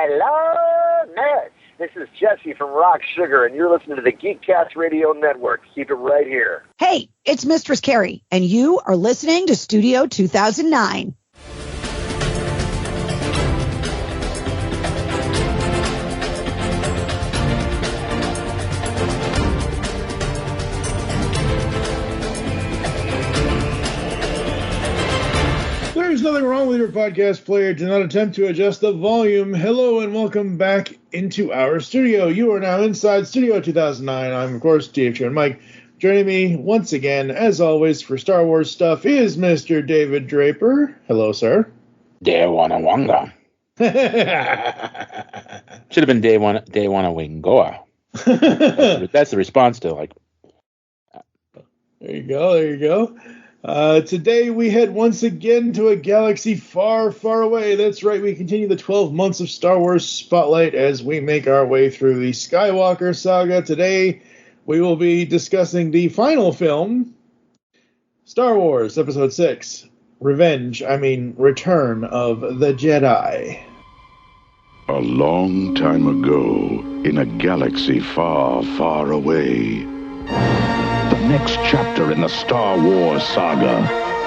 Hello, nerds. This is Jesse from Rock Sugar, and you're listening to the Geekcast Radio Network. Keep it right here. Hey, it's Mistress Carrie, and you are listening to Studio 2009. There's nothing wrong with your podcast player. Do not attempt to adjust the volume. Hello and welcome back into our studio. You are now inside Studio 2009. I'm, of course, TFG1Mike. Joining me once again, as always, for Star Wars stuff is Mr. David Draper. Hello, sir. Day one a wanga. Should have been day one a wingoa. That's the response to like. There you go. Today we head once again to a galaxy far, far away. That's right, we continue the 12 months of Star Wars Spotlight as we make our way through the Skywalker saga. Today we will be discussing the final film, Star Wars Episode 6, Return of the Jedi. A long time ago, in a galaxy far, far away. The next chapter in the Star Wars saga,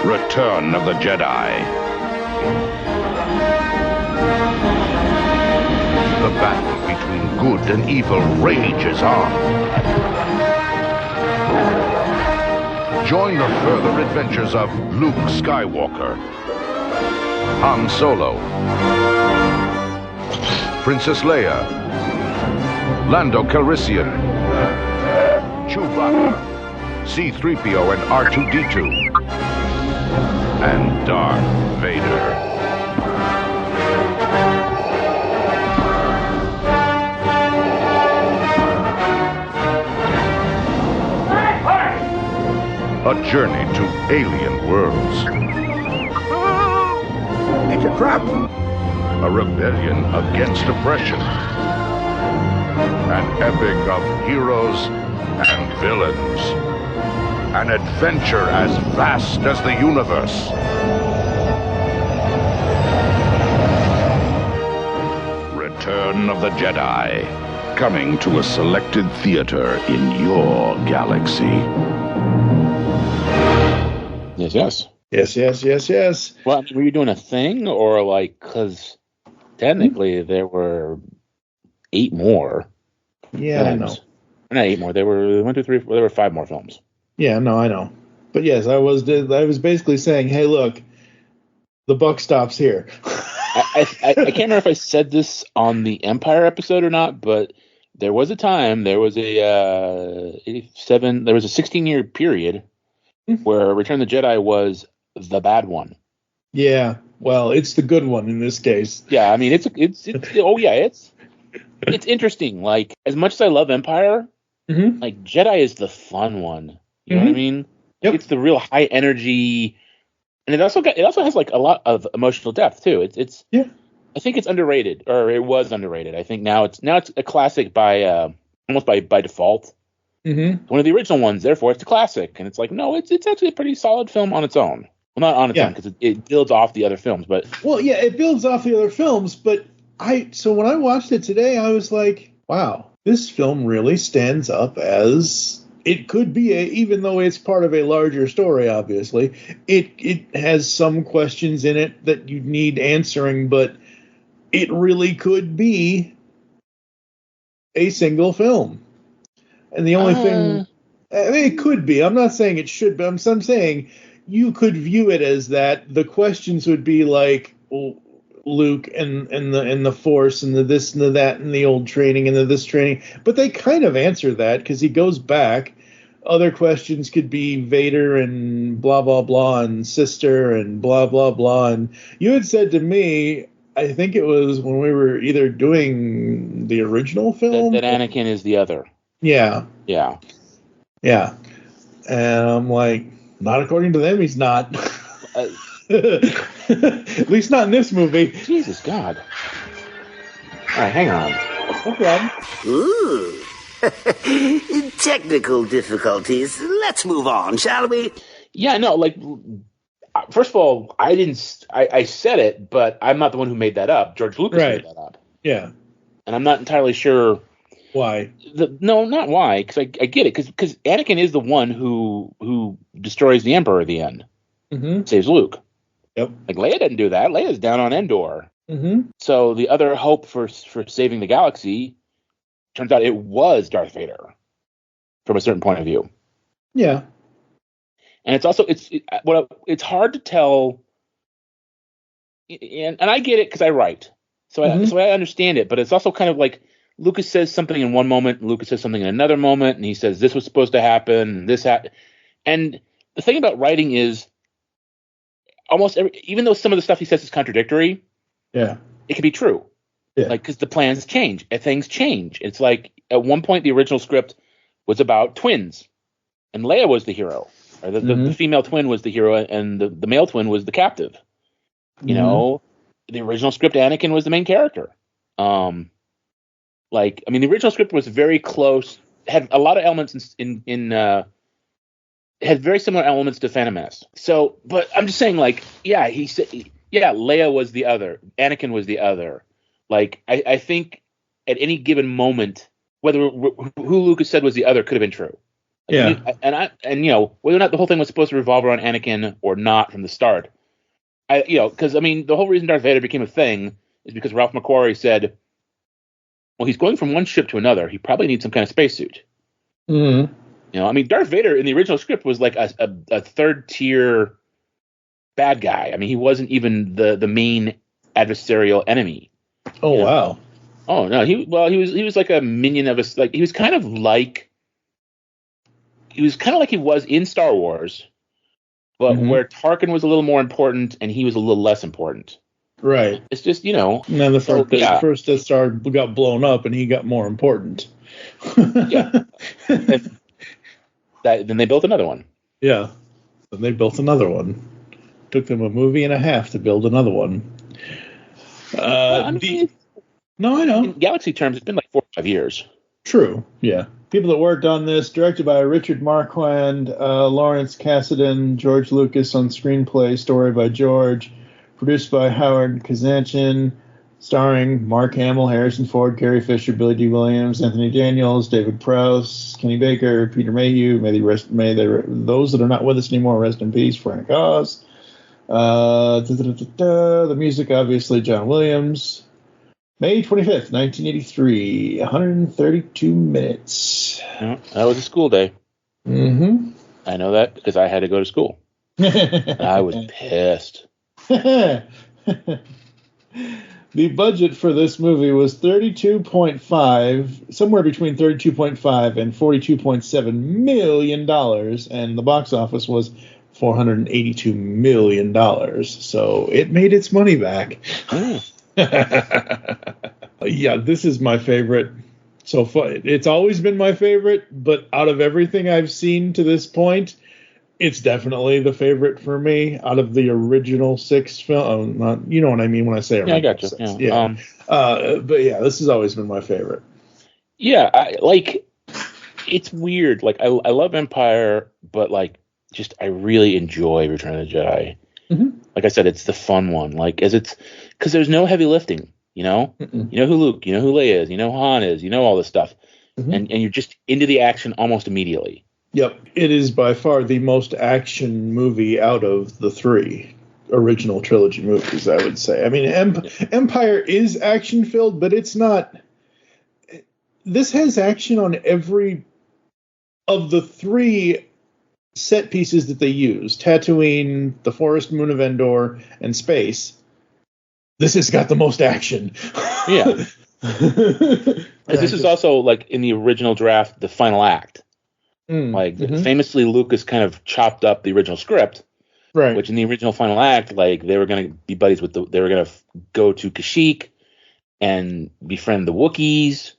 Return of the Jedi. The battle between good and evil rages on. Join the further adventures of Luke Skywalker, Han Solo, Princess Leia, Lando Calrissian, Chewbacca, C-3PO and R2-D2, and Darth Vader. A journey to alien worlds. It's a trap. A rebellion against oppression. An epic of heroes and villains. An adventure as vast as the universe. Return of the Jedi. Coming to a selected theater in your galaxy. Yes. Well, were you doing a thing, or like, because technically there were 8 more. Yeah, films. I know. Not 8 more. There were 1, 2, 3, 4. There were 5 more films. Yeah, no, I know. But yes, I was basically saying, hey, look, the buck stops here. I can't remember if I said this on the Empire episode or not, but there was a time, there was a 16-year period where Return of the Jedi was the bad one. Yeah, well, it's the good one in this case. Yeah, I mean, it's interesting. Like, as much as I love Empire, like, Jedi is the fun one. You know what I mean? Yep. It's the real high energy, and it also has like a lot of emotional depth too. It's I think it's underrated, or it was underrated. I think now it's a classic by almost by default. One of the original ones, therefore it's a classic, and it's like, no, it's actually a pretty solid film on its own. Well, not on its own, because it builds off the other films, but it builds off the other films. But so when I watched it today, I was like, wow, this film really stands up as. It could be, even though it's part of a larger story, obviously, it has some questions in it that you need answering, but it really could be a single film. And the only thing, I mean, it could be. I'm not saying it should, but I'm saying you could view it as that. The questions would be like, Luke and the Force and the this and the that and the old training and the this training, but they kind of answer that because he goes back. Other questions could be Vader and blah blah blah and sister and blah blah blah. And you had said to me, I think it was when we were either doing the original film that Anakin is the other. Yeah. And I'm like, not according to them, he's not. At least not in this movie. Jesus God. All right, hang on. No problem. Ooh. Technical difficulties. Let's move on, shall we? Yeah, no, like, first of all, I said it, but I'm not the one who made that up. George Lucas made that up. Yeah. And I'm not entirely sure why. No, not why, because I get it, because Anakin is the one who destroys the Emperor at the end, saves Luke. Yep. Like Leia didn't do that. Leia's down on Endor. Mm-hmm. So the other hope for saving the galaxy turns out it was Darth Vader, from a certain point of view. Yeah. And it's also it's hard to tell, and I get it because I write, so I understand it. But it's also kind of like Lucas says something in one moment, and Lucas says something in another moment, and he says this was supposed to happen, and this happened. And the thing about writing is, even though some of the stuff he says is contradictory, it can be true. Yeah. Like, because the plans change, things change. It's like at one point the original script was about twins, and Leia was the hero, or the female twin was the hero, and the male twin was the captive. You know, the original script, Anakin was the main character. The original script was very close, had a lot of elements had very similar elements to Phantom Menace. So, but I'm just saying, like, he said, Leia was the other, Anakin was the other. Like, I think at any given moment, whether who Lucas said was the other could have been true. Like, whether or not the whole thing was supposed to revolve around Anakin or not from the start. Because the whole reason Darth Vader became a thing is because Ralph McQuarrie said, well, he's going from one ship to another. He probably needs some kind of spacesuit. Mm-hmm. Darth Vader in the original script was like a third tier bad guy. He wasn't even the main adversarial enemy. Oh, wow. Oh no, he was like a minion of us. Like he was kind of like he was in Star Wars, but where Tarkin was a little more important and he was a little less important. Right. It's just, And then the first Death Star got blown up and he got more important. Yeah. Then they built another one. Yeah. Then they built another one. Took them a movie and a half to build another one. No, I know. In galaxy terms, it's been like 4 or 5 years. True. Yeah. People that worked on this, directed by Richard Marquand, Lawrence Kasdan, George Lucas on screenplay, story by George, produced by Howard Kazanjian, starring Mark Hamill, Harrison Ford, Carrie Fisher, Billy D. Williams, Anthony Daniels, David Prowse, Kenny Baker, Peter Mayhew. Those that are not with us anymore rest in peace. Frank Oz. The music, obviously, John Williams. May 25th, 1983, 132 minutes. Yeah, that was a school day. Mm-hmm. I know that because I had to go to school. I was pissed. The budget for this movie was somewhere between $32.5 and $42.7 million, and the box office was $482 million. So it made its money back. Yeah, this is my favorite so far. It's always been my favorite, but out of everything I've seen to this point, it's definitely the favorite for me out of the original 6 films. You know what I mean when I say original. Yeah, I got you. 6. Yeah. But yeah, this has always been my favorite. Yeah, it's weird. Like, I love Empire, but I really enjoy Return of the Jedi. Mm-hmm. Like I said, it's the fun one. Because there's no heavy lifting. You know who Luke, you know who Leia is, you know who Han is, you know all this stuff, and you're just into the action almost immediately. Yep, it is by far the most action movie out of the 3 original trilogy movies, I would say. Empire is action filled, but it's not. This has action on every of the 3 set pieces that they use: Tatooine, the forest moon of Endor, and space. This has got the most action. Yeah. This is also, in the original draft, the final act. Famously, Lucas kind of chopped up the original script. Right. Which in the original final act, they were going to be buddies they were going to go to Kashyyyk and befriend the Wookiees.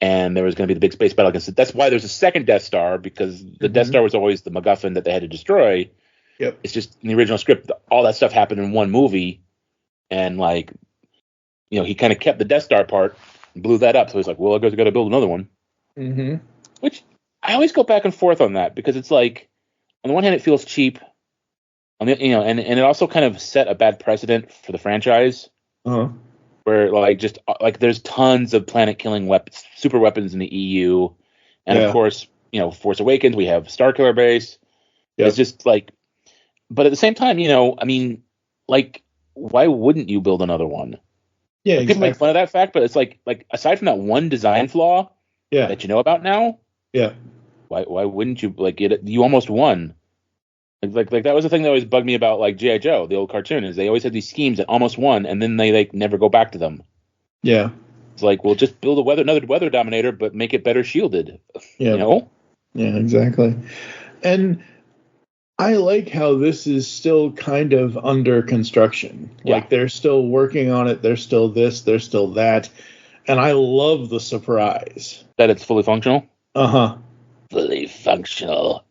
And there was going to be the big space battle against it. That's why there's a second Death Star, because the Death Star was always the MacGuffin that they had to destroy. Yep. It's just in the original script, all that stuff happened in one movie. And he kind of kept the Death Star part and blew that up. So he's like, well, I guess I got to build another one. Mm-hmm. Which I always go back and forth on that, because it's on the one hand, it feels cheap. On the, and it also kind of set a bad precedent for the franchise. Uh-huh. where like just like there's tons of planet-killing weapons, super weapons in the EU, and of course, Force Awakens, we have Starkiller Base. Yep. It's just like, but at the same time, I mean, like, why wouldn't you build another one? Yeah, like, people make fun of that fact, but it's like aside from that one design flaw, that you know about now, why wouldn't you like it? You almost won. Like that was the thing that always bugged me about like G.I. Joe, the old cartoon, is they always had these schemes that almost won, and then they like never go back to them. Yeah, it's like, well, just build another weather dominator, but make it better shielded. Yeah, exactly. And I like how this is still kind of under construction. Like they're still working on it. There's still this. There's still that. And I love the surprise that it's fully functional. Fully functional.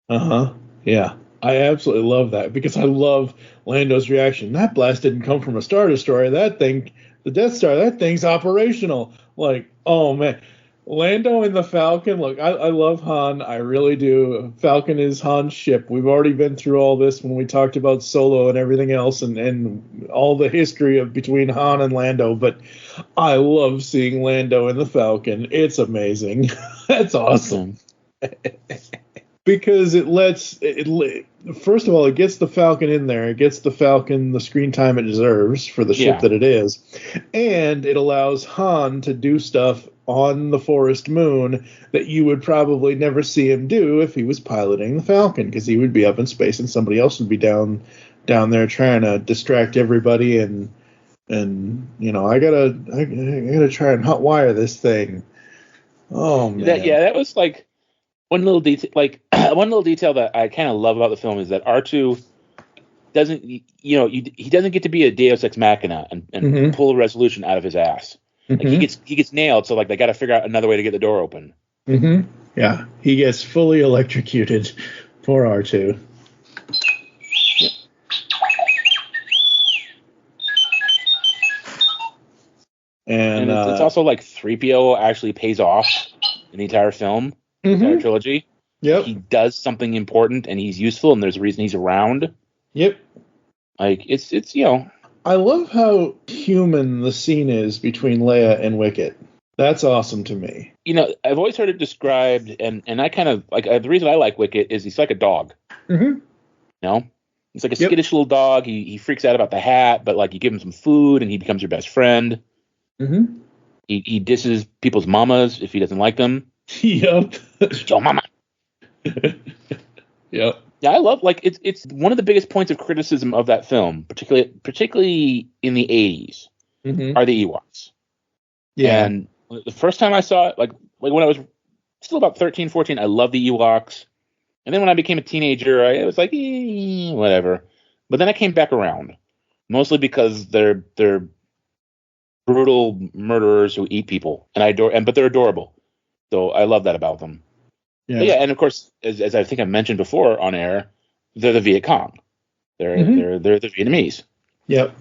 Yeah, I absolutely love that because I love Lando's reaction. That blast didn't come from a Star Destroyer. That thing, the Death Star, that thing's operational. Like, oh man, Lando and the Falcon. Look, I love Han. I really do. Falcon is Han's ship. We've already been through all this when we talked about Solo and everything else and all the history of between Han and Lando. But I love seeing Lando and the Falcon. It's amazing. That's awesome. Because first of all, it gets the Falcon in there. It gets the Falcon the screen time it deserves for the ship that it is. And it allows Han to do stuff on the forest moon that you would probably never see him do if he was piloting the Falcon, because he would be up in space and somebody else would be down there trying to distract everybody and I gotta try and hotwire this thing. Oh man. That was like one little detail that I kind of love about the film is that R2 doesn't, he doesn't get to be a Deus Ex Machina and pull a resolution out of his ass. Like he gets nailed, so like they got to figure out another way to get the door open. Yeah, he gets fully electrocuted. Poor R2. Yeah. And it's also like 3PO actually pays off in the entire film. Entire trilogy. Yep. He does something important and he's useful and there's a reason he's around. Yep. Like it's I love how human the scene is between Leia and Wicket. That's awesome to me. I've always heard it described, and I kind of like the reason I like Wicket is he's like a dog. He's like a skittish little dog. He freaks out about the hat, but like you give him some food and he becomes your best friend. He disses people's mamas if he doesn't like them. Yep. Yo, mama. Yep. Yeah, I love it's one of the biggest points of criticism of that film, particularly in the 80s, are the Ewoks. Yeah. And the first time I saw it, like when I was still about 13, 14, I loved the Ewoks. And then when I became a teenager, I was like, whatever. But then I came back around, mostly because they're brutal murderers who eat people, but they're adorable. So I love that about them. Yeah, and of course, as I think I mentioned before on air, they're the Viet Cong. They're the Vietnamese. Yep.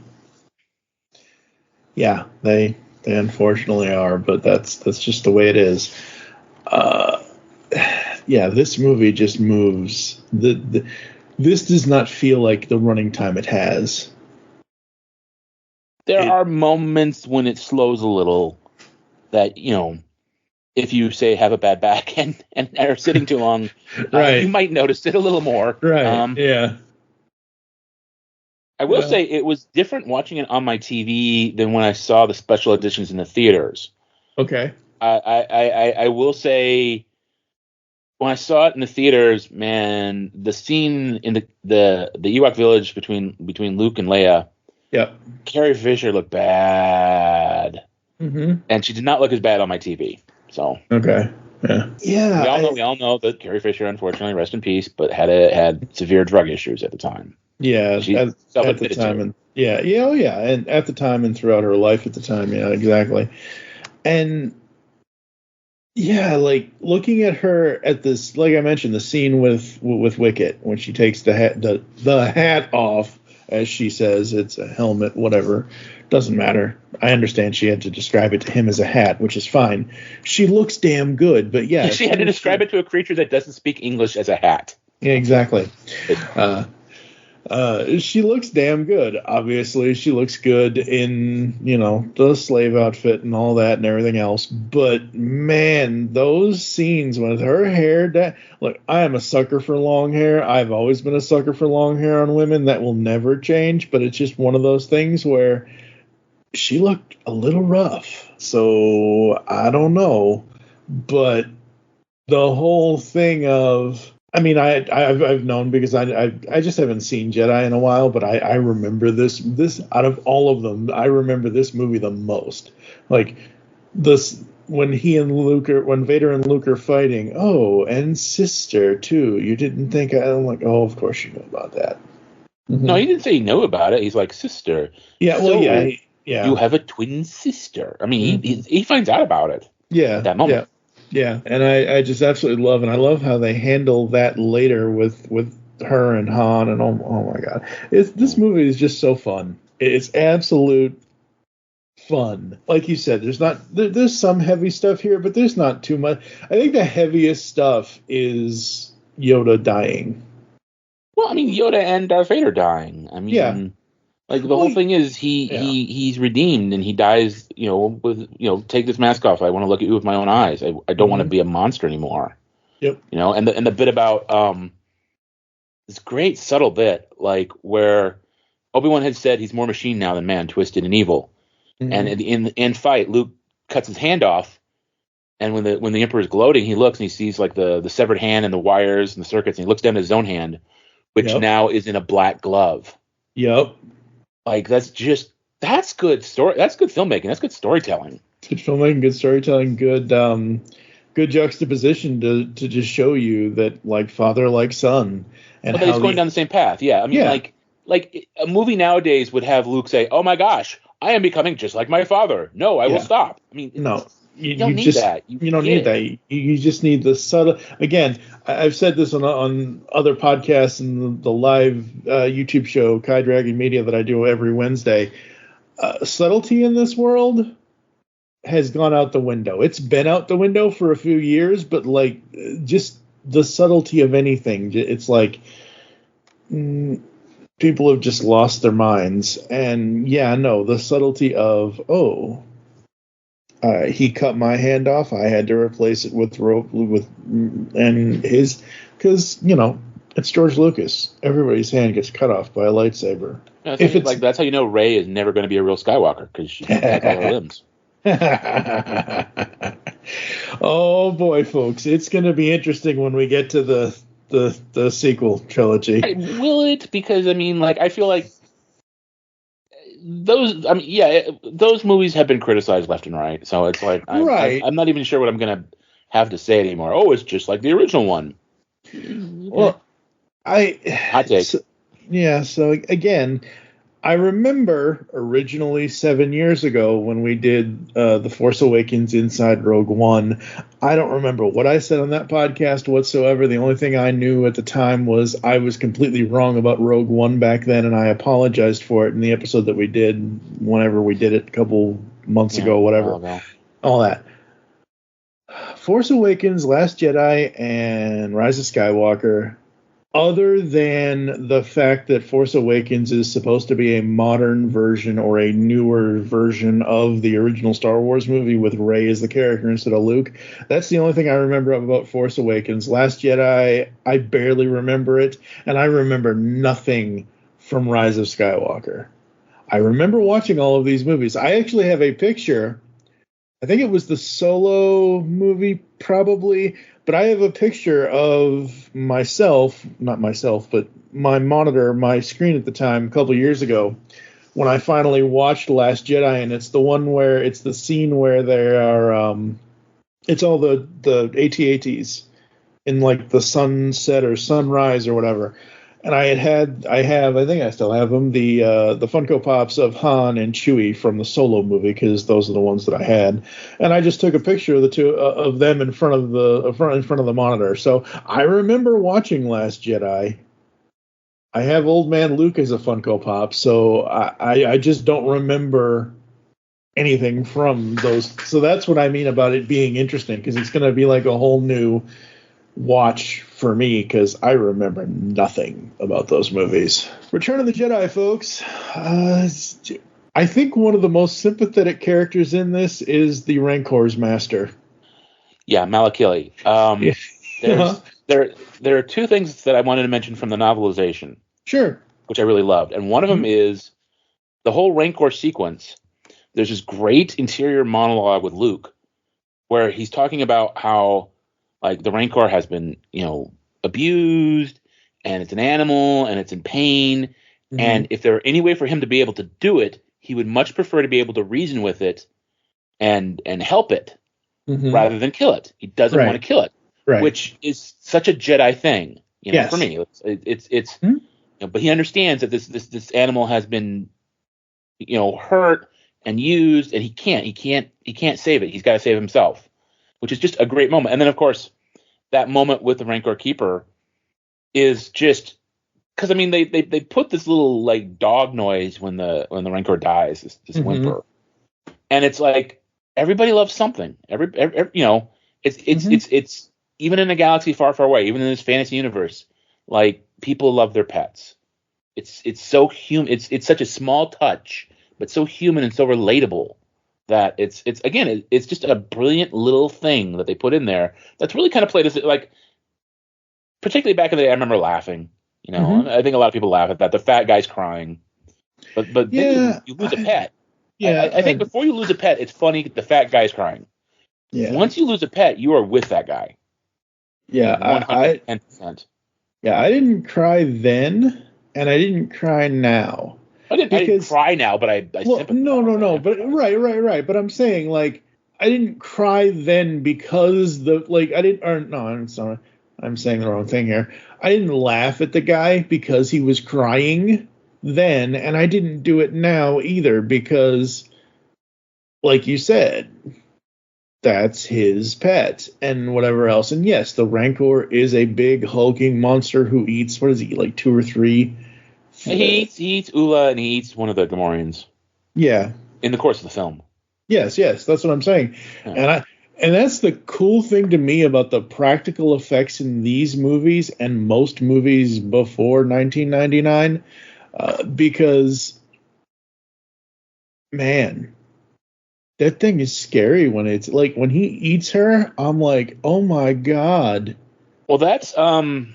Yeah, they unfortunately are, but that's just the way it is. This movie just moves. This does not feel like the running time it has. There are moments when it slows a little that, if you say have a bad back and are sitting too long, you might notice it a little more. Right. Yeah. I will say it was different watching it on my TV than when I saw the special editions in the theaters. Okay. I will say when I saw it in the theaters, man, the scene in the Ewok village between Luke and Leia. Yep. Carrie Fisher looked bad. And she did not look as bad on my TV. So okay, yeah. We all know that Carrie Fisher, unfortunately, rest in peace, but had severe drug issues at the time. Yeah, at the time, and and at the time and throughout her life at the time, yeah, exactly. And yeah, like looking at her at this, like I mentioned, the scene with Wicket when she takes the hat off, as she says, it's a helmet, whatever. Doesn't matter. I understand she had to describe it to him as a hat, which is fine. She looks damn good, but yeah. She had to describe it to a creature that doesn't speak English as a hat. Yeah, exactly. She looks damn good. Obviously, she looks good in, the slave outfit and all that and everything else. But, man, those scenes with her hair down. Look, I am a sucker for long hair. I've always been a sucker for long hair on women. That will never change. But it's just one of those things where she looked a little rough. So, I don't know. But the whole thing of... I mean, I've known because I just haven't seen Jedi in a while, but I remember this out of all of them, I remember this movie the most. Like this when Vader and Luke are fighting. Oh, and sister too. You didn't think I'm like, oh, of course you know about that. Mm-hmm. No, he didn't say he knew about it. He's like, sister. Yeah, well, yeah. You have a twin sister. I mean, he finds out about it. Yeah, at that moment. Yeah. Yeah, and I just absolutely love, and I love how they handle that later with her and Han, and oh my God, this movie is just so fun. It's absolute fun. Like you said, there's some heavy stuff here, but there's not too much. I think the heaviest stuff is Yoda dying. Well, I mean, Yoda and Darth Vader dying. I mean, yeah. Like the whole thing is he's redeemed and he dies, with take this mask off. I want to look at you with my own eyes. I don't want to be a monster anymore. Yep. And the bit about this great subtle bit, like where Obi-Wan had said he's more machine now than man, twisted and evil. Mm-hmm. And in the end fight, Luke cuts his hand off, and when the Emperor is gloating, he looks and he sees like the severed hand and the wires and the circuits, and he looks down at his own hand, which now is in a black glove. Yep. Like that's good story. That's good filmmaking. That's good storytelling. Good filmmaking, good storytelling, good juxtaposition to just show you that like father like son, and he's going down the same path. Yeah, I mean, like a movie nowadays would have Luke say, "Oh my gosh, I am becoming just like my father. No, I will stop." I mean, no. You don't need that. You don't need that. You just need the subtle. Again, I've said this on other podcasts and the live YouTube show, Kai Dragon Media, that I do every Wednesday. Subtlety in this world has gone out the window. It's been out the window for a few years, but like just the subtlety of anything. It's like people have just lost their minds. And the subtlety of, he cut my hand off. I had to replace it with rope because it's George Lucas. Everybody's hand gets cut off by a lightsaber. That's how you know Rey is never going to be a real Skywalker because she has all her limbs. Oh boy, folks, it's going to be interesting when we get to the sequel trilogy. Will it? Because I mean, like I feel like. Those movies have been criticized left and right, so it's like I'm not even sure what I'm gonna have to say anymore. Oh, it's just like the original one. Well, hot take. So again, I remember originally 7 years ago when we did The Force Awakens Inside Rogue One. I don't remember what I said on that podcast whatsoever. The only thing I knew at the time was I was completely wrong about Rogue One back then, and I apologized for it in the episode that we did whenever we did it a couple months ago, whatever. All that. Force Awakens, Last Jedi, and Rise of Skywalker, other than the fact that Force Awakens is supposed to be a modern version or a newer version of the original Star Wars movie with Rey as the character instead of Luke, that's the only thing I remember about Force Awakens. Last Jedi, I barely remember it, and I remember nothing from Rise of Skywalker. I remember watching all of these movies. I actually have a picture. I think it was the Solo movie, probably, but I have a picture of not myself, but my monitor, my screen at the time, a couple years ago, when I finally watched Last Jedi, and it's the one where it's the scene where there are, it's all the AT-ATs in like the sunset or sunrise or whatever. And I think I still have them, the Funko Pops of Han and Chewie from the Solo movie, because those are the ones that I had. And I just took a picture of the two of them in front of the monitor. So I remember watching Last Jedi. I have Old Man Luke as a Funko Pop, so I just don't remember anything from those. So that's what I mean about it being interesting, because it's going to be like a whole new watch for me because I remember nothing about those movies. Return of the Jedi, folks. I think one of the most sympathetic characters in this is the Rancor's master. Yeah, Malakili. There are two things that I wanted to mention from the novelization. Sure. Which I really loved. And one of them is the whole Rancor sequence. There's this great interior monologue with Luke where he's talking about how like the Rancor has been, abused and it's an animal and it's in pain. Mm-hmm. And if there were any way for him to be able to do it, he would much prefer to be able to reason with it and help it rather than kill it. He doesn't want to kill it, which is such a Jedi thing, for me. It's but he understands that this animal has been, hurt and used, and he can't save it. He's got to save himself, which is just a great moment. And then, of course, that moment with the Rancor Keeper is just because they put this little like dog noise when the Rancor dies, this whimper, and it's like everybody loves something. It's even in a galaxy far, far away, even in this fantasy universe, like people love their pets. It's so human. It's such a small touch, but so human and so relatable that it's just a brilliant little thing that they put in there that's really kind of played as like, particularly back in the day. I remember laughing. I think a lot of people laugh at that. The fat guy's crying, but then you lose a pet. Yeah, I think before you lose a pet, it's funny. The fat guy's crying. Yeah. Once you lose a pet, you are with that guy. Yeah, 110%. Yeah, I didn't cry then, and I didn't cry now. I didn't cry now, but I sympathize. No. But right. But I'm saying like I didn't cry then because I'm sorry. I'm saying the wrong thing here. I didn't laugh at the guy because he was crying then, and I didn't do it now either because, like you said, that's his pet and whatever else. And yes, the Rancor is a big hulking monster who eats, what does he eat, like 2 or 3? He eats Ula and he eats one of the Gamorreans. Yeah. In the course of the film. Yes, that's what I'm saying. Yeah. And that's the cool thing to me about the practical effects in these movies and most movies before 1999, because, man, that thing is scary when it's like when he eats her. I'm like, oh my god. Well, that's that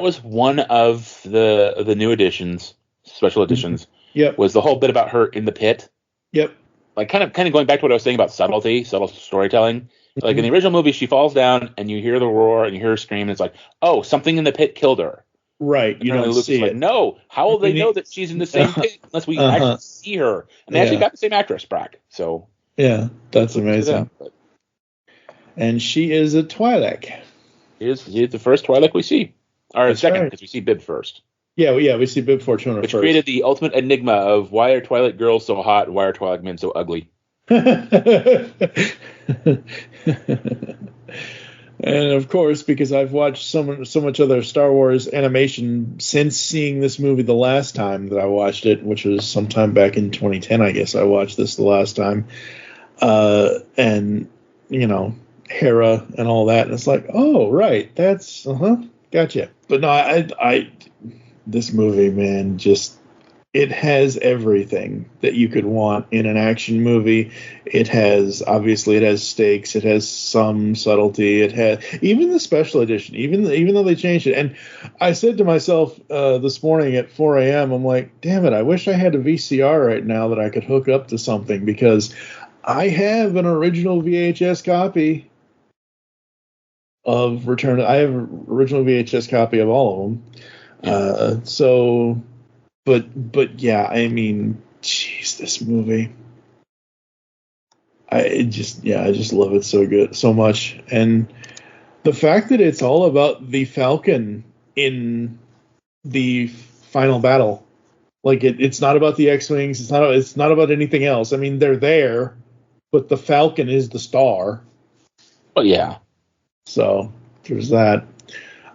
was one of the new editions, special editions. Yep. Was the whole bit about her in the pit. Yep. Like kind of going back to what I was saying about subtle storytelling. Like in the original movie, she falls down and you hear the roar and you hear her scream, and it's like, oh, something in the pit killed her. Right. And you don't see it. Like, no, how will they know that she's in the same pit unless we actually see her? And they actually got the same actress, Brock. So yeah, that's amazing. And she is a Twi'lek. She is the first Twi'lek we see, or that's second because we see Bib first. Yeah, we see Bib Fortuna which first. Which created the ultimate enigma of why are Twilight girls so hot and why are Twi'lek men so ugly? And of course, because I've watched so much other Star Wars animation since seeing this movie the last time that I watched it, which was sometime back in 2010, I guess I watched this the last time. And, Hera and all that. And it's like, oh, right, that's, gotcha. But no, this movie, man, it has everything that you could want in an action movie. It has stakes. It has some subtlety. It has even the special edition, even though they changed it. And I said to myself this morning at 4 a.m., I'm like, damn it, I wish I had a VCR right now that I could hook up to something because I have an original VHS copy of Return. I have an original VHS copy of all of them. But yeah, I mean, jeez, this movie. I just love it so much. And the fact that it's all about the Falcon in the final battle. Like it's not about the X-Wings, it's not about anything else. I mean, they're there, but the Falcon is the star. Oh yeah. So there's that.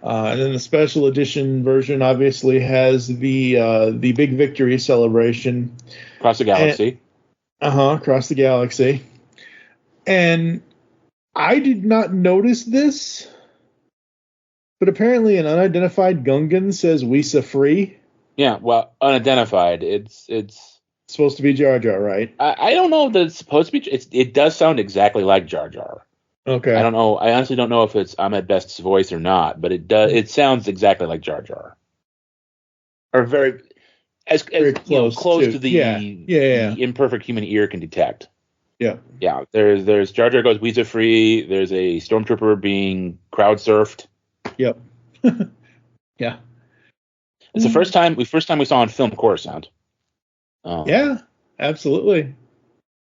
And then the special edition version obviously has the big victory celebration across the galaxy. Across the galaxy. And I did not notice this But apparently an unidentified Gungan says Wisa free. Yeah, well, unidentified. It's supposed to be Jar Jar, right? I don't know that it's supposed to be. It does sound exactly like Jar Jar. Okay. I don't know. I honestly don't know if it's Ahmed Best's voice or not, but it does. It sounds exactly like Jar Jar, or very very close, close to the imperfect human ear can detect. Yeah. Yeah. There's Jar Jar goes Weezer free. There's a stormtrooper being crowd surfed. Yep. Yeah. It's the first time we saw on film Coruscant. Yeah, absolutely.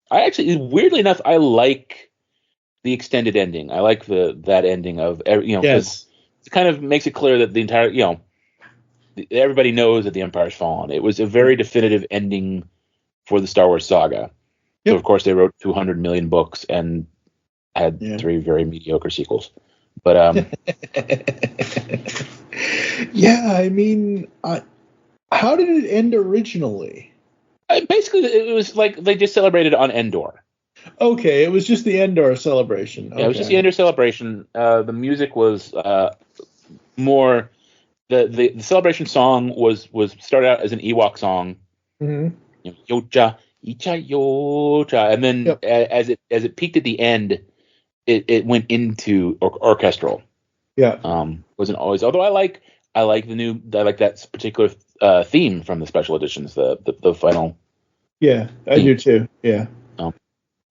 I actually, weirdly enough, I like the extended ending. I like that ending of because it kind of makes it clear that the entire everybody knows that the Empire's fallen. It was a very definitive ending for the Star Wars saga. Yep. So of course they wrote 200 million books and had 3 very mediocre sequels. But yeah, I mean, how did it end originally? Basically, it was like they just celebrated on Endor. Okay, it was just the Endor celebration. Okay. Yeah, it was just the Endor celebration. The music was more the celebration song was started out as an Ewok song. Mm-hmm. Yocha, Icha Yocha, and then as it peaked at the end, it went into orchestral. Yeah. Wasn't always. Although I like that particular theme from the special editions. The final. Yeah, I theme. do too. Yeah.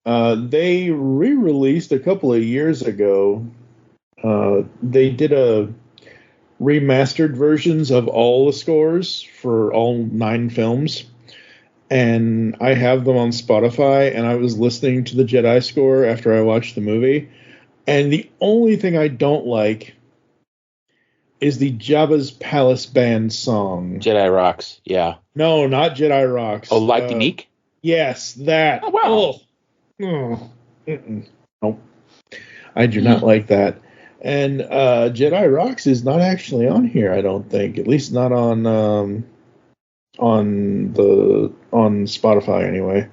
They re-released a couple of years ago. They did a remastered versions of all the scores for all 9 films, and I have them on Spotify. And I was listening to the Jedi score after I watched the movie, and the only thing I don't like is the Jabba's Palace Band song. Jedi Rocks, yeah. No, not Jedi Rocks. Oh, like Unique? Yes, that. Oh, wow. Nope. I do not like that. And Jedi Rocks is not actually on here, I don't think. At least not on Spotify anyway.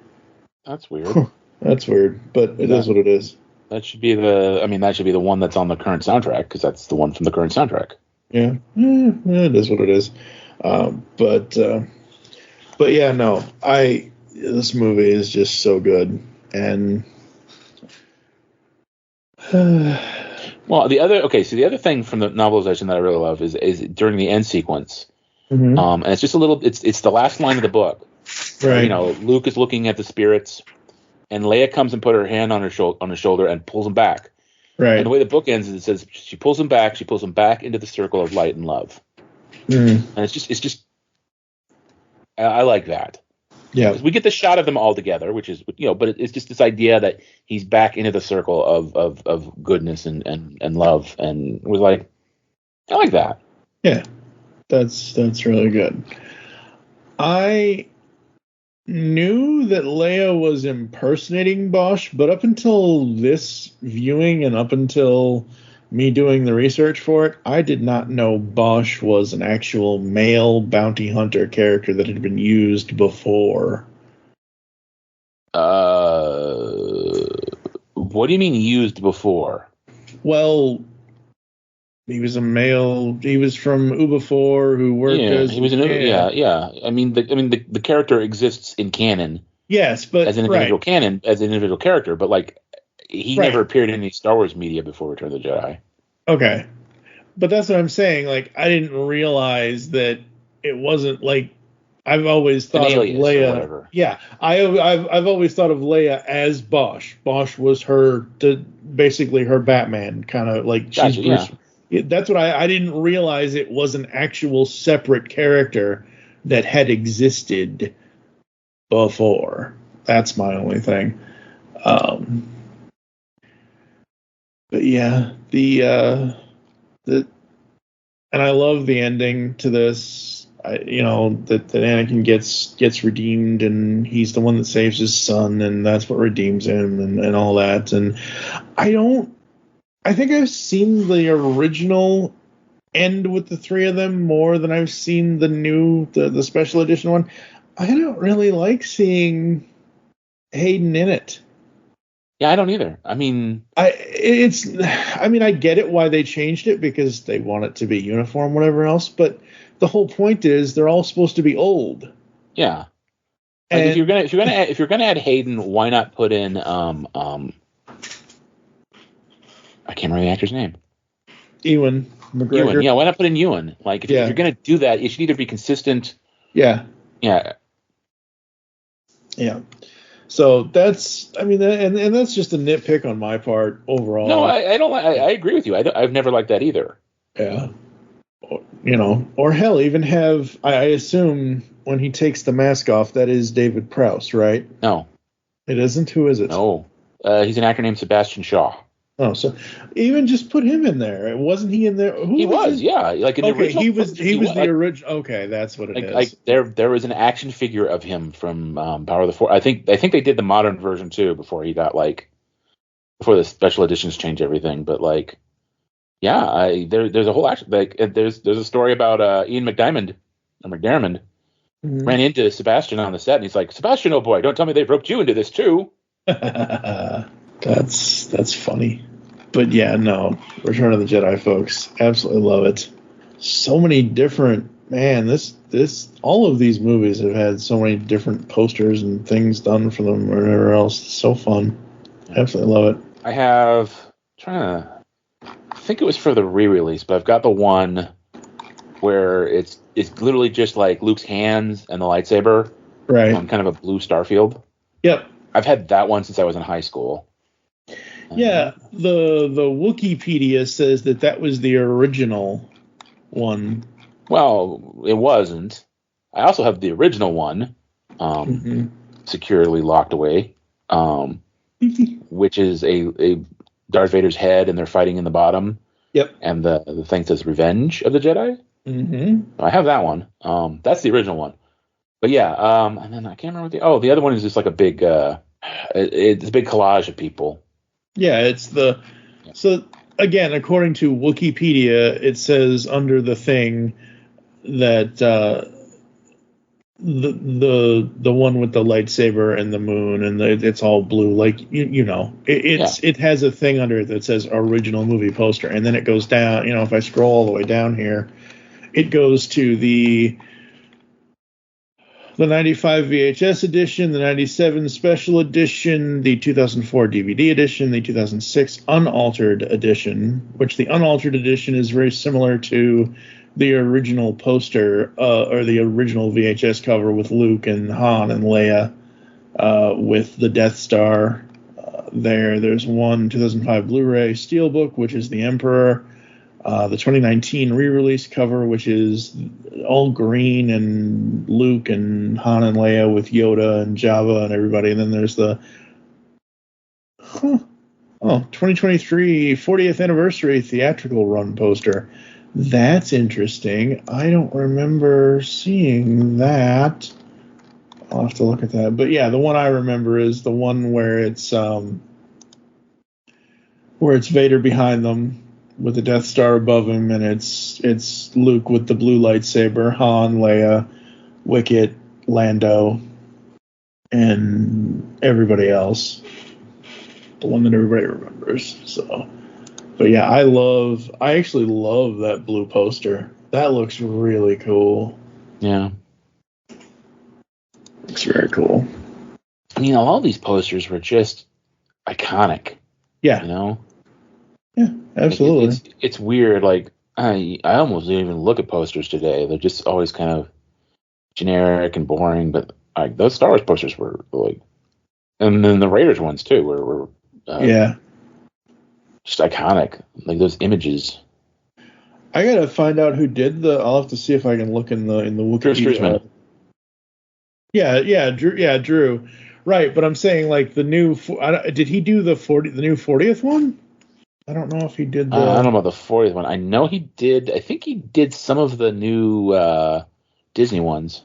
That's weird. That's weird, but it is what it is. That should be the one that's on the current soundtrack, because that's the one from the current soundtrack. Yeah, it is what it is. But yeah, no, this movie is just so good, and well, the other thing from the novelization that I really love is during the end sequence, mm-hmm. And it's just a little, it's the last line of the book, right? Luke is looking at the spirits, and Leia comes and put her hand on his shoulder and pulls him back. Right. And the way the book ends is it says she pulls him back into the circle of light and love. Mm. And it's just I like that. Yeah. We get the shot of them all together, which is but it's just this idea that he's back into the circle of goodness and love, and it was like, I like that. Yeah. That's really good. I knew that Leia was impersonating Bosch, but up until this viewing and up until me doing the research for it, I did not know Bosch was an actual male bounty hunter character that had been used before. What do you mean used before? Well, he was a male. He was from Uba-4 who worked as he was an yeah. I mean the character exists in canon. Yes, but as an individual canon, as an individual character, but like he never appeared in any Star Wars media before Return of the Jedi. Okay, but that's what I'm saying. Like, I didn't realize that it wasn't like I've always thought of Leia. Yeah, I've always thought of Leia as Bosch. Bosch was basically her Batman kind of like. Gotcha, she's Bruce. Yeah. That's what I didn't realize. It was an actual separate character that had existed before. That's my only thing. But yeah, and I love the ending to this. That Anakin gets redeemed, and he's the one that saves his son, and that's what redeems him, and all that. And I think I've seen the original end with the 3 of them more than I've seen the special edition one. I don't really like seeing Hayden in it. Yeah, I don't either. I mean, I get it why they changed it because they want it to be uniform, whatever else. But the whole point is they're all supposed to be old. Yeah. Like if you're gonna add Hayden, why not put in I can't remember the actor's name. Ewan McGregor. Ewan, yeah, why not put in Ewan? Like if you're gonna do that, you should either be consistent. Yeah. Yeah. Yeah. So that's, and that's just a nitpick on my part overall. No, I don't. I agree with you. I've never liked that either. Yeah. Or hell, even have, I assume when he takes the mask off, that is David Prowse, right? No. It isn't? Who is it? No. He's an actor named Sebastian Shaw. Oh, so even just put him in there. Wasn't he in there? He was, yeah. Like in the original. He was the original. Okay, that's what it is. Like there was an action figure of him from Power of the Force. I think they did the modern version too before he got before the special editions changed everything. But there's a whole action. There's a story about Ian McDiarmid ran into Sebastian on the set, and he's like, Sebastian, oh boy, don't tell me they've roped you into this too. That's funny. But yeah, no. Return of the Jedi, folks. Absolutely love it. So many different, all of these movies have had so many different posters and things done for them or whatever else. It's so fun. Absolutely love it. I think it was for the re-release, but I've got the one where it's literally just like Luke's hands and the lightsaber on kind of a blue starfield. Yep. I've had that one since I was in high school. Yeah, the Wikipedia says that was the original one. Well, it wasn't. I also have the original one, securely locked away, which is a Darth Vader's head, and they're fighting in the bottom. Yep. And the thing says "Revenge of the Jedi." Mm-hmm. I have that one. That's the original one. But yeah, and then I can't remember the other one is just like a big, it's a big collage of people. Yeah, so again, according to Wikipedia, it says under the thing that the one with the lightsaber and the moon and it's all blue, like it has a thing under it that says original movie poster, and then it goes down. If I scroll all the way down here, it goes to the 95 VHS edition, the 97 special edition, the 2004 DVD edition, the 2006 unaltered edition, which the unaltered edition is very similar to the original poster or the original VHS cover with Luke and Han and Leia with the Death Star there. There's one 2005 Blu-ray Steelbook, which is the Emperor. The 2019 re-release cover, which is all green and Luke and Han and Leia with Yoda and Jabba and everybody. And then there's the 2023 40th anniversary theatrical run poster. That's interesting. I don't remember seeing that. I'll have to look at that. But yeah, the one I remember is the one where it's Vader behind them with the Death Star above him, and it's Luke with the blue lightsaber, Han, Leia, Wicket, Lando, and everybody else. The one that everybody remembers. So, but yeah, I actually love that blue poster. That looks really cool. Yeah. Looks very cool. I mean, all these posters were just iconic. Yeah. Yeah, absolutely. It's weird. Like I almost don't even look at posters today. They're just always kind of generic and boring. But those Star Wars posters were like, and then the Raiders ones too were just iconic. Like those images. I gotta find out who did I'll have to see if I can look in the Wikipedia. Drew. Right, but I'm saying like the new. Did he do the new 40th one? I don't know if he did the... I don't know about the 40th one. I know he did... I think he did some of the new Disney ones.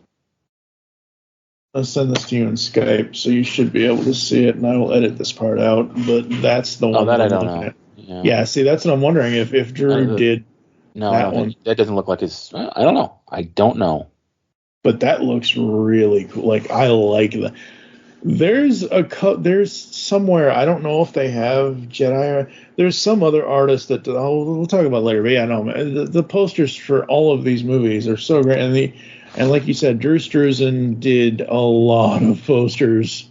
I'll send this to you in Skype, so you should be able to see it, and I will edit this part out, but that's the one... Oh, that I don't know. Yeah, see, that's what I'm wondering, if Drew did that one. That doesn't look like his... I don't know. But that looks really cool. Like, I like that. There's somewhere, I don't know if they have Jedi, or there's some other artist that we'll talk about later. But yeah, no, the posters for all of these movies are so great, and like you said, Drew Struzan did a lot of posters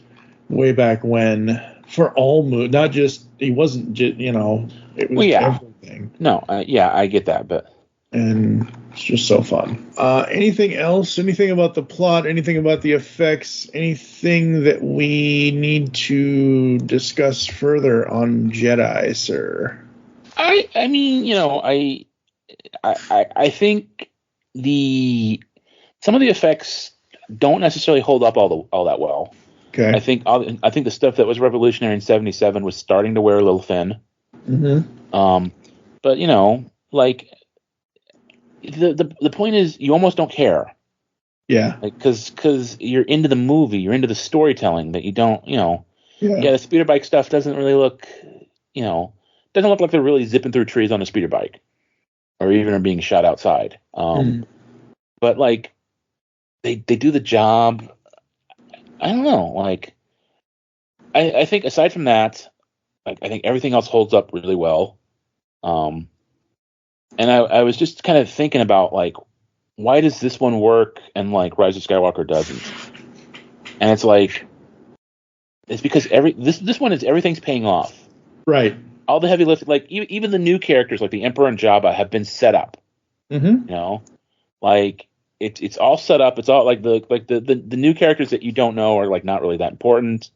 way back when for all movies. Not just he wasn't just it was everything. No, I get that, but. And it's just so fun. Anything else? Anything about the plot? Anything about the effects? Anything that we need to discuss further on Jedi, sir? I mean, I think some of the effects don't necessarily hold up all that well. Okay. I think the stuff that was revolutionary in '77 was starting to wear a little thin. Mm-hmm. But like. The point is you almost don't care. Yeah. Like because you're into the movie, you're into the storytelling that you don't, the speeder bike stuff doesn't really look, doesn't look like they're really zipping through trees on a speeder bike or even are being shot outside. But like they do the job. I don't know. Like I think aside from that, like I think everything else holds up really well. And I was just kind of thinking about, like, why does this one work and, like, Rise of Skywalker doesn't? And it's like, it's because this one is everything's paying off. Right. All the heavy lifting, like, even the new characters, like the Emperor and Jabba, have been set up. Mm-hmm. Like, it's all set up. It's all, like, the new characters that you don't know are, like, not really that important.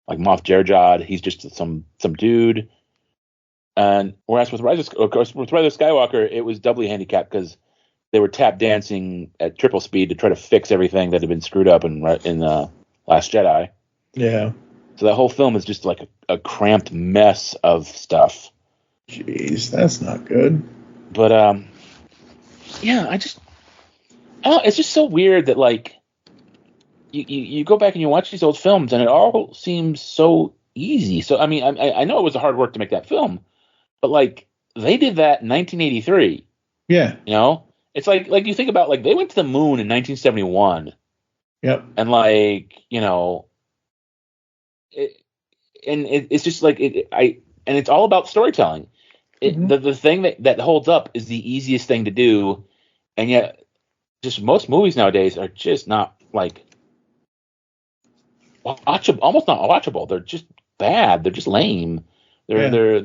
Like Moff Jerjad, he's just some dude. And whereas with Rise of Skywalker, it was doubly handicapped because they were tap dancing at triple speed to try to fix everything that had been screwed up in Last Jedi. Yeah. So that whole film is just like a cramped mess of stuff. Jeez, that's not good. But it's just so weird that like you go back and you watch these old films and it all seems so easy. So I mean, I know it was hard work to make that film. But like they did that in 1983. Yeah. It's like you think about like they went to the moon in 1971. Yep. And like it's just like and it's all about storytelling. The thing that holds up is the easiest thing to do, and yet just most movies nowadays are just not like watchable, almost not watchable. They're just bad. They're just lame. They're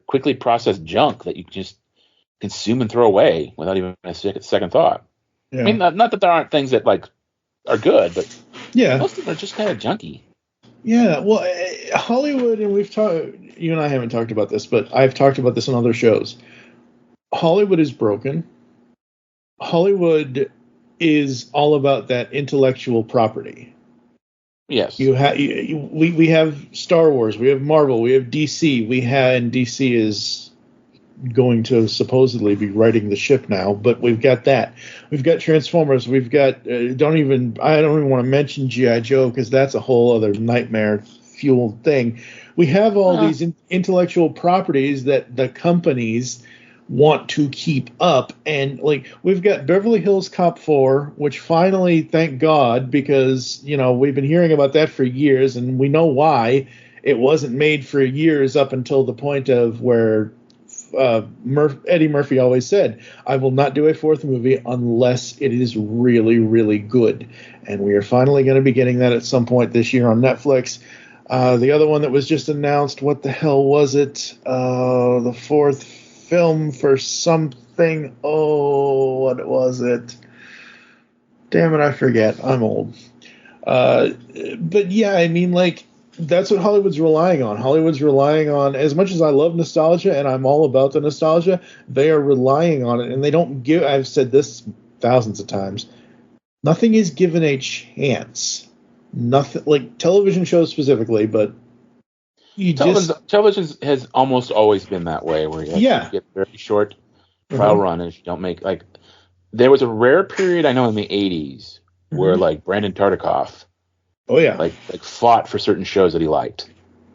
quickly processed junk that you can just consume and throw away without even a second thought. Yeah. I mean, not that there aren't things that like are good, but most of them are just kind of junky. Yeah, well, Hollywood, and you and I haven't talked about this, but I've talked about this on other shows. Hollywood is broken. Hollywood is all about that intellectual property. Yes. We have Star Wars, we have Marvel, we have DC, and DC is going to supposedly be righting the ship now, but we've got that. We've got Transformers, we've got I don't even want to mention G.I. Joe because that's a whole other nightmare fueled thing. We have all these intellectual properties that the companies want to keep up, and like we've got Beverly Hills Cop 4, which finally, thank God, because we've been hearing about that for years, and we know why it wasn't made for years up until the point of where Eddie Murphy always said, I will not do a fourth movie unless it is really, really good, and we are finally going to be getting that at some point this year on Netflix. The other one that was just announced, what the hell was it? The fourth film for something. Oh, what was it? Damn it, I forget. I'm old. But yeah, I mean, like, that's what Hollywood's relying on. Hollywood's relying on, as much as I love nostalgia and I'm all about the nostalgia, they are relying on it, and they don't give, I've said this thousands of times, nothing is given a chance. Nothing, like television shows specifically, but television has almost always been that way, where you have to get very short trial run if you don't make, like, there was a rare period I know in the 80s where like Brandon Tartikoff like fought for certain shows that he liked,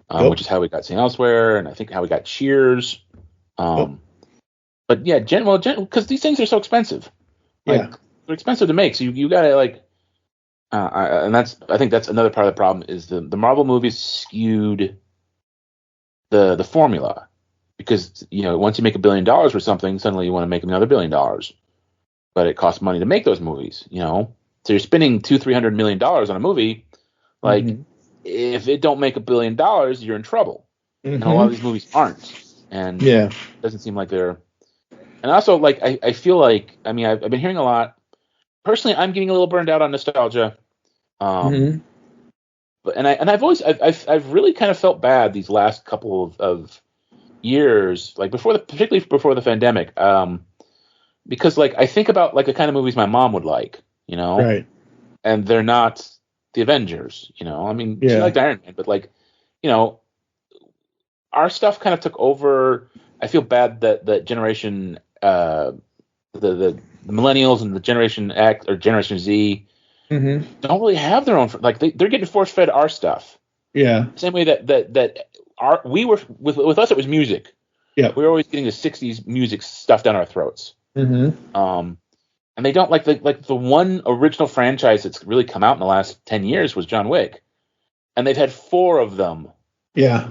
which is how we got Seen Elsewhere, and I think how we got Cheers. But yeah, because these things are so expensive. Like, they're expensive to make, so you gotta like. I think that's another part of the problem is the Marvel movies skewed the formula, because once you make $1 billion for something, suddenly you want to make another $1 billion, but it costs money to make those movies. So you're spending $200-300 million on a movie, like if it don't make $1 billion, you're in trouble, and a lot of these movies aren't, and it doesn't seem like they're. And also, like I feel like I've been hearing a lot. Personally, I'm getting a little burned out on nostalgia. But I've really kind of felt bad these last couple of years, like particularly before the pandemic, because like I think about like the kind of movies my mom would like, right, and they're not the Avengers, she liked Iron Man, but like, our stuff kind of took over. I feel bad that generation, the millennials and the Generation X or Generation Z. Don't really have their own, like they're getting force fed our stuff. Yeah. Same way that we were with us, it was music. Yeah. We were always getting the 60s music stuff down our throats. And they don't like the one original franchise that's really come out in the last 10 years was John Wick, and they've had 4 of them. Yeah.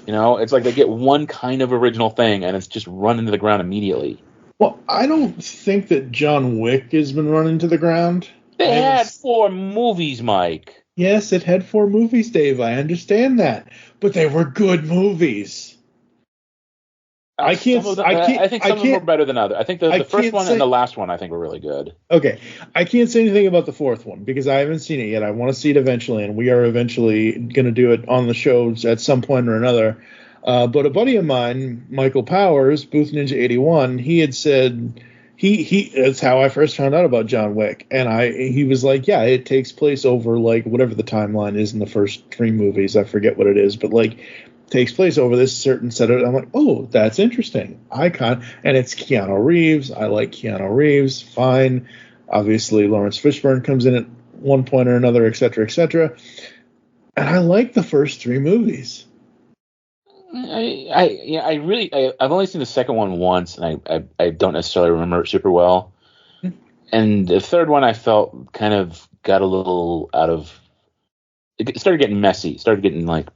It's like they get one kind of original thing and it's just run into the ground immediately. Well, I don't think that John Wick has been run into the ground. They had 4 movies, Mike. Yes, it had 4 movies, Dave. I understand that, but they were good movies. I think some of them were better than others. I think the first one and the last one I think were really good. Okay, I can't say anything about the 4th one because I haven't seen it yet. I want to see it eventually, and we are eventually going to do it on the shows at some point or another. But a buddy of mine, Michael Powers, Booth Ninja 81, he had said. That's how I first found out about John Wick, and he was like, yeah, it takes place over like whatever the timeline is in the first 3 movies. I forget what it is, but like takes place over this certain set of. I'm like, oh, that's interesting. Icon, and it's Keanu Reeves. I like Keanu Reeves. Fine. Obviously, Lawrence Fishburne comes in at one point or another, et cetera, et cetera. And I like the first 3 movies. I've only seen the second one once, and I don't necessarily remember it super well. And the third one I felt kind of got a little out of. It started getting messy. It started getting like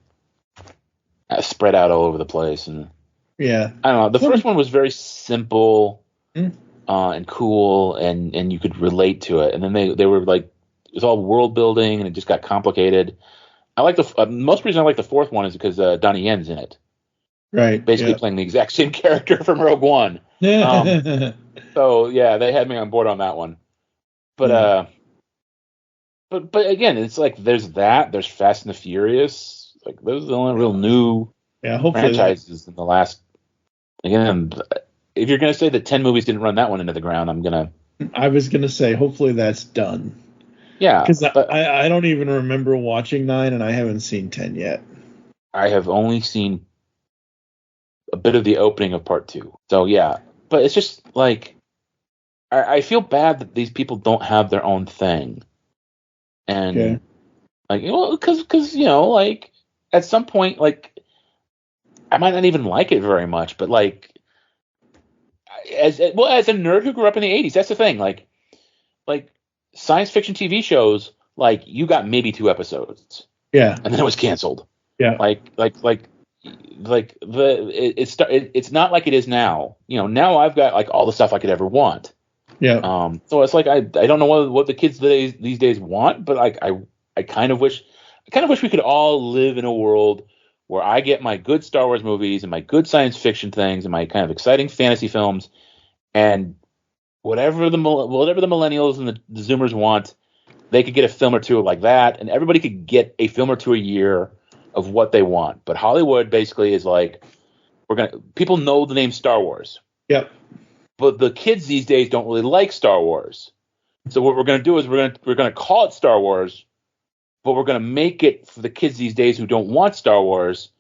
spread out all over the place, and I don't know. The first one was very simple and cool, and you could relate to it. And then they were like, it was all world building, and it just got complicated. I like the most reason I like the 4th one is because Donnie Yen's in it. Right. Basically playing the exact same character from Rogue One. So yeah, they had me on board on that one. But but again, it's like there's Fast and the Furious. Like those are the only real new franchises in the last. Again, if you're gonna say that 10 movies didn't run that one into the ground, I was gonna say hopefully that's done. Yeah, because I don't even remember watching 9, and I haven't seen 10 yet. I have only seen a bit of the opening of part 2. So yeah, but it's just like I feel bad that these people don't have their own thing, and like because like at some point like I might not even like it very much, but like as a nerd who grew up in the 80s, that's the thing. Like science fiction TV shows, like you got maybe 2 episodes, and then it was canceled. It's not like it is now. Now I've got like all the stuff I could ever want. So it's like I don't know what the kids these days want, but I kind of wish we could all live in a world where I get my good Star Wars movies and my good science fiction things and my kind of exciting fantasy films, and whatever the millennials and the Zoomers want, they could get a film or 2 like that, and everybody could get a film or 2 a year of what they want. But Hollywood basically is like, people know the name Star Wars. Yep. But the kids these days don't really like Star Wars. So what we're going to do is we're going to call it Star Wars, but we're going to make it for the kids these days who don't want Star Wars.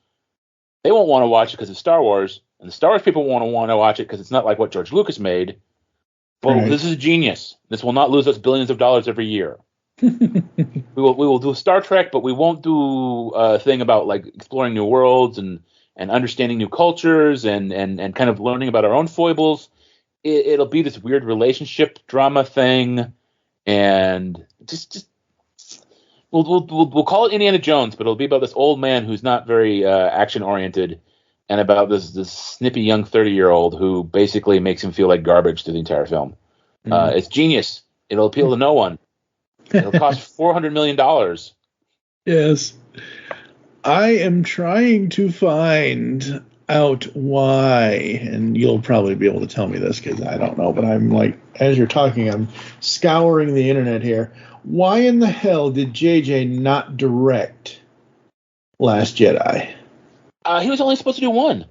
They won't want to watch it because it's Star Wars, and the Star Wars people won't want to watch it because it's not like what George Lucas made. But this is genius. This will not lose us billions of dollars every year. We will do Star Trek, but we won't do a thing about like exploring new worlds and understanding new cultures and kind of learning about our own foibles. It'll be this weird relationship drama thing, and just We'll call it Indiana Jones, but it'll be about this old man who's not very action oriented, and about this snippy young 30-year-old who basically makes him feel like garbage through the entire film. It's genius. It'll appeal to no one. It'll cost $400 million. Yes. I am trying to find out why, and you'll probably be able to tell me this because I don't know, but I'm like, as you're talking, I'm scouring the internet here. Why in the hell did JJ not direct Last Jedi? He was only supposed to do one.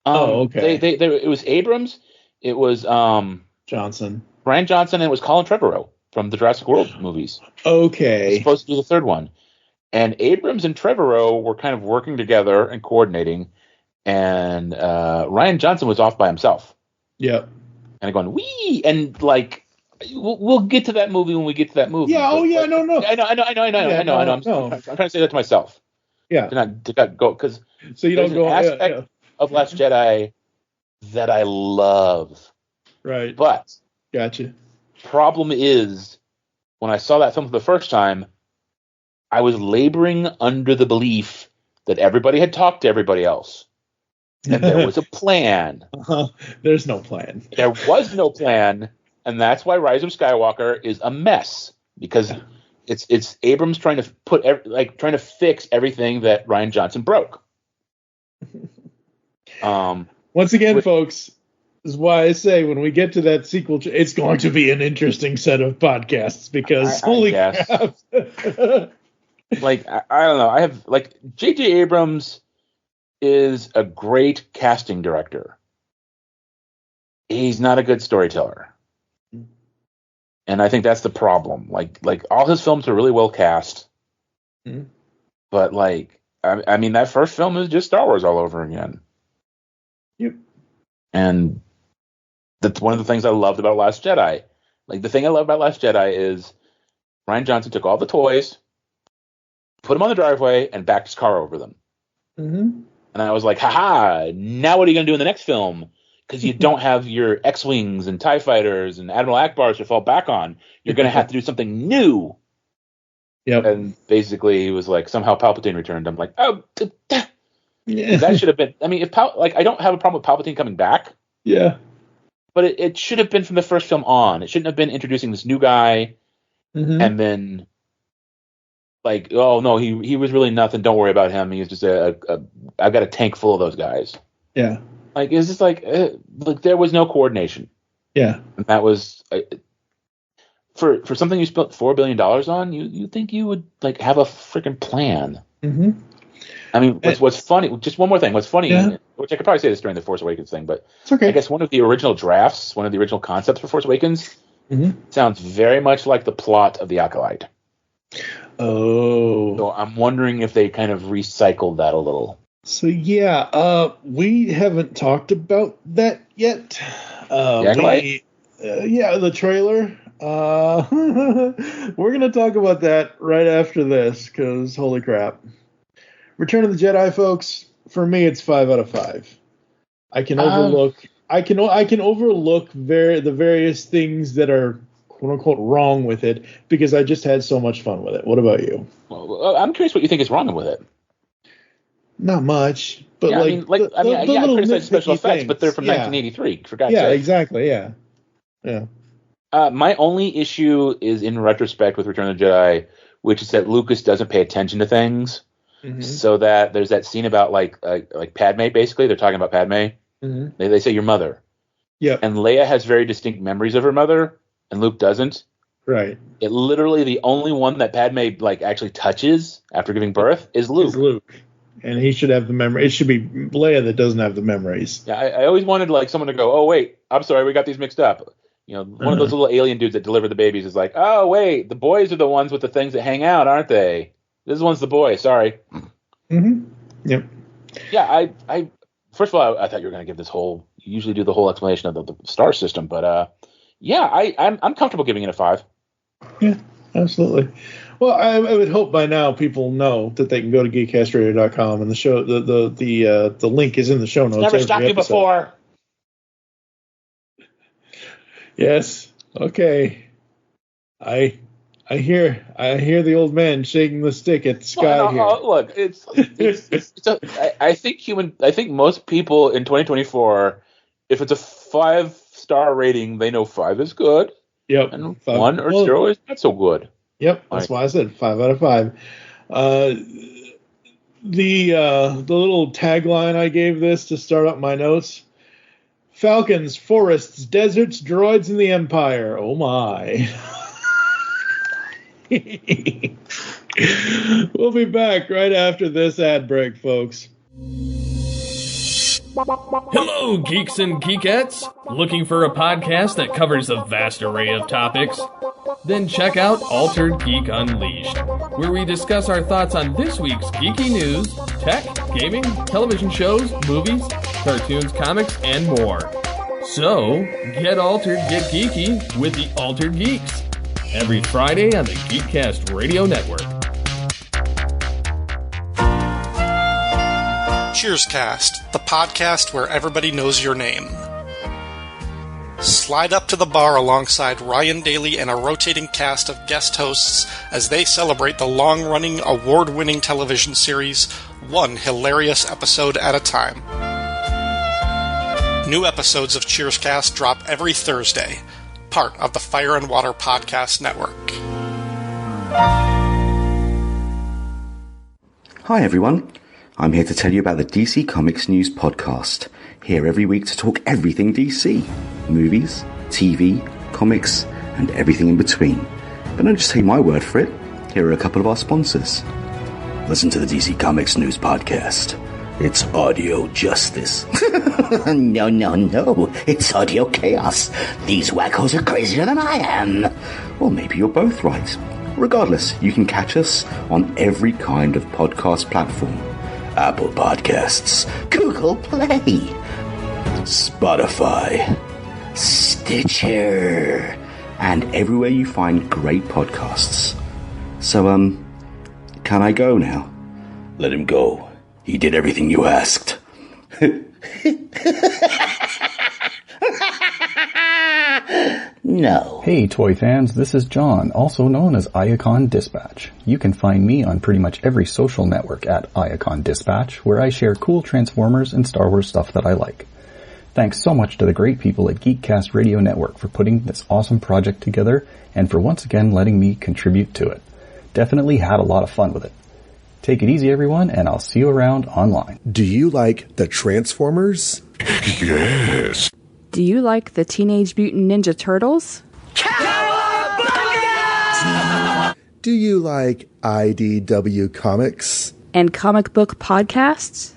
Okay. It was Abrams, it was Johnson, Rian Johnson, and it was Colin Trevorrow from the Jurassic World movies. Okay. He was supposed to do the third one. And Abrams and Trevorrow were kind of working together and coordinating, and Rian Johnson was off by himself. Yep. And going, wee! And, like, we'll get to that movie when we get to that movie. Yeah, no. I know. I'm trying to say that to myself. Yeah. To not go, because so you don't go an aspect of Last Jedi that I love. Right. But gotcha. Problem is, when I saw that film for the first time, I was laboring under the belief that everybody had talked to everybody else. And there was a plan. There's no plan. There was no plan, and that's why Rise of Skywalker is a mess, because it's Abrams trying to fix everything that Rian Johnson broke. Once again, folks, this is why I say when we get to that sequel, it's going to be an interesting set of podcasts because holy crap. Like, I don't know. I have, like, J.J. Abrams is a great casting director. He's not a good storyteller. And I think that's the problem. Like all his films are really well cast. Mm-hmm. But, like, I mean, that first film is just Star Wars all over again. Yep. And that's one of the things I loved about Last Jedi. Like, the thing I love about Last Jedi is Rian Johnson took all the toys, put them on the driveway, and backed his car over them. Mm-hmm. And I was like, haha, now what are you going to do in the next film? Because you don't have your X-Wings and TIE Fighters and Admiral Akbars to fall back on. You're going to have to do something new. Yep. And basically he was like, somehow Palpatine returned. I'm like, oh, yeah. That should have been, I mean, I don't have a problem with Palpatine coming back. Yeah. But it should have been from the first film on. It shouldn't have been introducing this new guy. Mm-hmm. And then, like, oh, no, he was really nothing. Don't worry about him. He was just I've got a tank full of those guys. Yeah. Like, it's just like there was no coordination. Yeah. And that was, for something you spent $4 billion on, you think you would, like, have a freaking plan. Mm-hmm. I mean, what's funny, just one more thing. What's funny, which I could probably say this during the Force Awakens thing, but it's okay. I guess one of the original drafts, one of the original concepts for Force Awakens, sounds very much like the plot of The Acolyte. Oh. So I'm wondering if they kind of recycled that a little. So, yeah, we haven't talked about that yet. The trailer. We're going to talk about that right after this, because holy crap. Return of the Jedi, folks, for me, it's 5 out of 5. I can overlook the various things that are quote unquote wrong with it because I just had so much fun with it. What about you? Well, I'm curious what you think is wrong with it. Not much, but yeah, I criticize special effects, but they're from 1983. For God's sake. Yeah, exactly. Yeah. My only issue is in retrospect with Return of the Jedi, which is that Lucas doesn't pay attention to things. Mm-hmm. So that there's that scene about like Padme. Basically, they're talking about Padme. Mm-hmm. They say your mother. Yeah. And Leia has very distinct memories of her mother, and Luke doesn't. Right. It literally the only one that Padme like actually touches after giving birth is Luke. And he should have the memory. It should be Leia that doesn't have the memories. Yeah, I always wanted like someone to go, oh wait, I'm sorry, we got these mixed up. You know, one of those little alien dudes that deliver the babies is like, oh wait, the boys are the ones with the things that hang out, aren't they? This one's the boy. Sorry. Mm-hmm. Yep. Yeah, I first of all, I thought you were going to give this whole. You usually do the whole explanation of the star system, but I'm comfortable giving it a 5. Yeah, absolutely. Well, I would hope by now people know that they can go to geekcastradio.com and the show the link is in the show notes. Never stopped you before. Yes. Okay. I I hear the old man shaking the stick at the sky here. Look, I think most people in 2024, if it's a 5-star rating, they know 5 is good. Yep. And 1 or 0 is not so good. Yep. That's why I said 5 out of 5. The little tagline I gave this to start up my notes: Falcons, forests, deserts, droids, and the Empire. Oh my. We'll be back right after this ad break, folks. Hello, geeks and geekettes! Looking for a podcast that covers a vast array of topics? Then check out Altered Geek Unleashed, where we discuss our thoughts on this week's geeky news, tech, gaming, television shows, movies, cartoons, comics, and more. So, get altered, get geeky with the Altered Geeks. Every Friday on the Geekcast Radio Network. Cheerscast, the podcast where everybody knows your name. Slide up to the bar alongside Ryan Daly and a rotating cast of guest hosts as they celebrate the long-running, award-winning television series, one hilarious episode at a time. New episodes of Cheerscast drop every Thursday, part of the Fire and Water Podcast Network. Hi everyone, I'm here to tell you about the DC Comics News Podcast. Here every week to talk everything DC. Movies, TV, comics, and everything in between. But don't just take my word for it. Here are a couple of our sponsors. Listen to the DC Comics News Podcast. It's audio justice. No. It's audio chaos. These wackos are crazier than I am. Well, maybe you're both right. Regardless, you can catch us on every kind of podcast platform. Apple Podcasts, Google Play, Spotify, Stitcher, and everywhere you find great podcasts. So, can I go now? Let him go. He did everything you asked. No. Hey, toy fans, this is John, also known as Iacon Dispatch. You can find me on pretty much every social network at Iacon Dispatch, where I share cool Transformers and Star Wars stuff that I like. Thanks so much to the great people at Geekcast Radio Network for putting this awesome project together, and for once again letting me contribute to it. Definitely had a lot of fun with it. Take it easy, everyone, and I'll see you around online. Do you like the Transformers? Yes. Do you like the Teenage Mutant Ninja Turtles? Do you like IDW Comics? And comic book podcasts?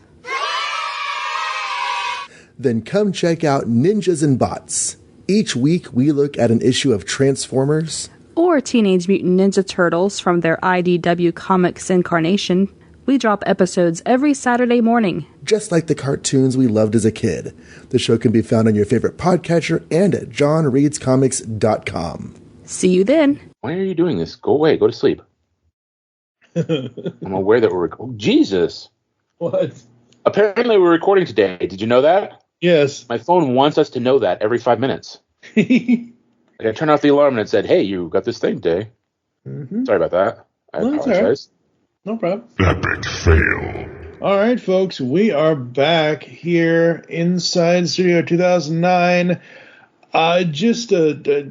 Then come check out Ninjas and Bots. Each week we look at an issue of Transformers or Teenage Mutant Ninja Turtles from their IDW Comics incarnation. We drop episodes every Saturday morning. Just like the cartoons we loved as a kid. The show can be found on your favorite podcatcher and at johnreadscomics.com. See you then. Why are you doing this? Go away. Go to sleep. I'm aware that we're recording. Jesus. What? Apparently we're recording today. Did you know that? Yes. My phone wants us to know that every 5 minutes. I turned off the alarm and it said, hey, you got this thing today. Mm-hmm. Sorry about that. I apologize. No problem. Epic fail. All right, folks, we are back here inside Studio 2009.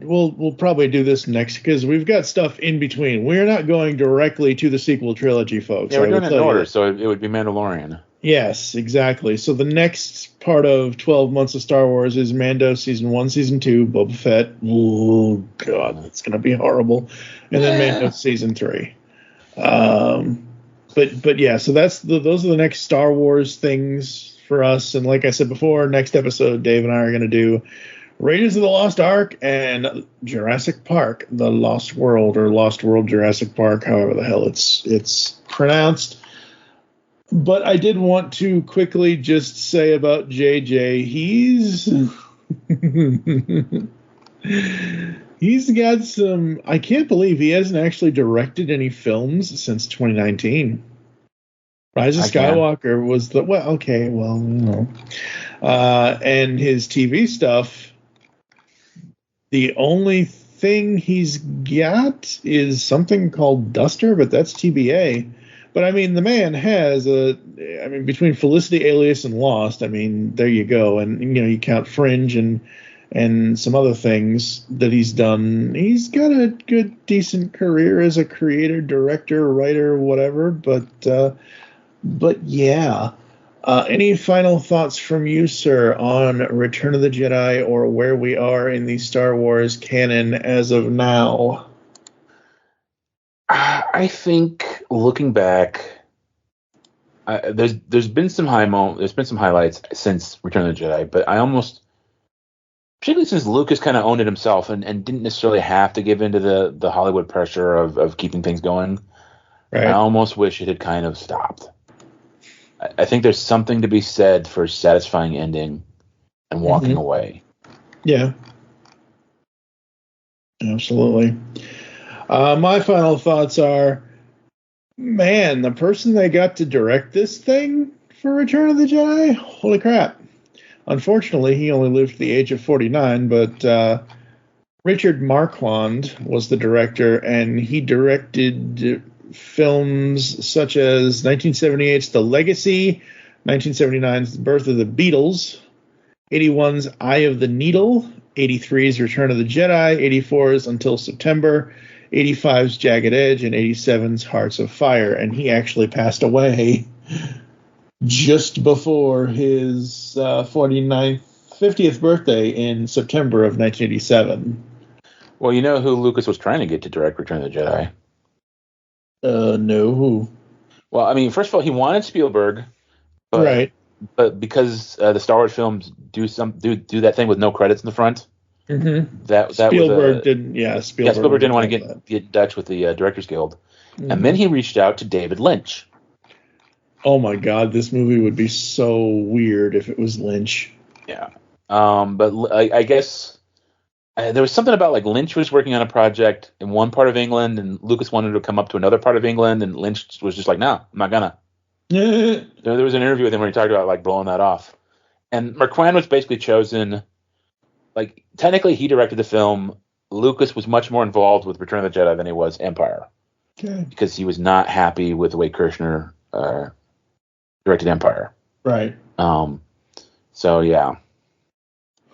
We'll probably do this next because we've got stuff in between. We're not going directly to the sequel trilogy, folks. Yeah, we're doing it in order, so it would be Mandalorian. Yes, exactly. So the next part of 12 Months of Star Wars is Mando Season 1, Season 2, Boba Fett. Oh, God, that's going to be horrible. And then Mando Season 3. But yeah, so those are the next Star Wars things for us. And like I said before, next episode, Dave and I are going to do Raiders of the Lost Ark and Jurassic Park, the Lost World, or Lost World Jurassic Park, however the hell it's pronounced. But I did want to quickly just say about JJ, he's got some. I can't believe he hasn't actually directed any films since 2019. Rise of Skywalker was the and his TV stuff. The only thing he's got is something called Duster, but that's TBA. But I mean, the man has between Felicity, Alias, and Lost, I mean, there you go. And, you know, you count Fringe and some other things that he's done. He's got a good, decent career as a creator, director, writer, whatever. But yeah. Any final thoughts from you, sir, on Return of the Jedi or where we are in the Star Wars canon as of now? I think looking back, there's been some highlights since Return of the Jedi, but I almost, particularly since Lucas kind of owned it himself and didn't necessarily have to give into the Hollywood pressure of keeping things going. Right. I almost wish it had kind of stopped. I think there's something to be said for a satisfying ending and walking away. Yeah. Absolutely. My final thoughts are, man, the person they got to direct this thing for Return of the Jedi, holy crap. Unfortunately, he only lived to the age of 49, but Richard Marquand was the director, and he directed films such as 1978's The Legacy, 1979's The Birth of the Beatles, 81's Eye of the Needle, 83's Return of the Jedi, 84's Until September, 85's Jagged Edge, and 87's Hearts of Fire. And he actually passed away just before his 50th birthday in September of 1987. Well, you know who Lucas was trying to get to direct Return of the Jedi? No, who? Well, I mean, first of all, he wanted Spielberg, but, right? But because the Star Wars films do that thing with no credits in the front, that Spielberg didn't. Yeah, Spielberg didn't want to get in touch with the Directors Guild, and then he reached out to David Lynch. Oh my God, this movie would be so weird if it was Lynch. Yeah, but I guess. There was something about like Lynch was working on a project in one part of England, and Lucas wanted to come up to another part of England, and Lynch was just like, "No, I'm not gonna." There was an interview with him where he talked about like blowing that off, and Marquand was basically chosen. Like technically, he directed the film. Lucas was much more involved with Return of the Jedi than he was Empire, because he was not happy with the way Kirshner directed Empire. Right. So yeah.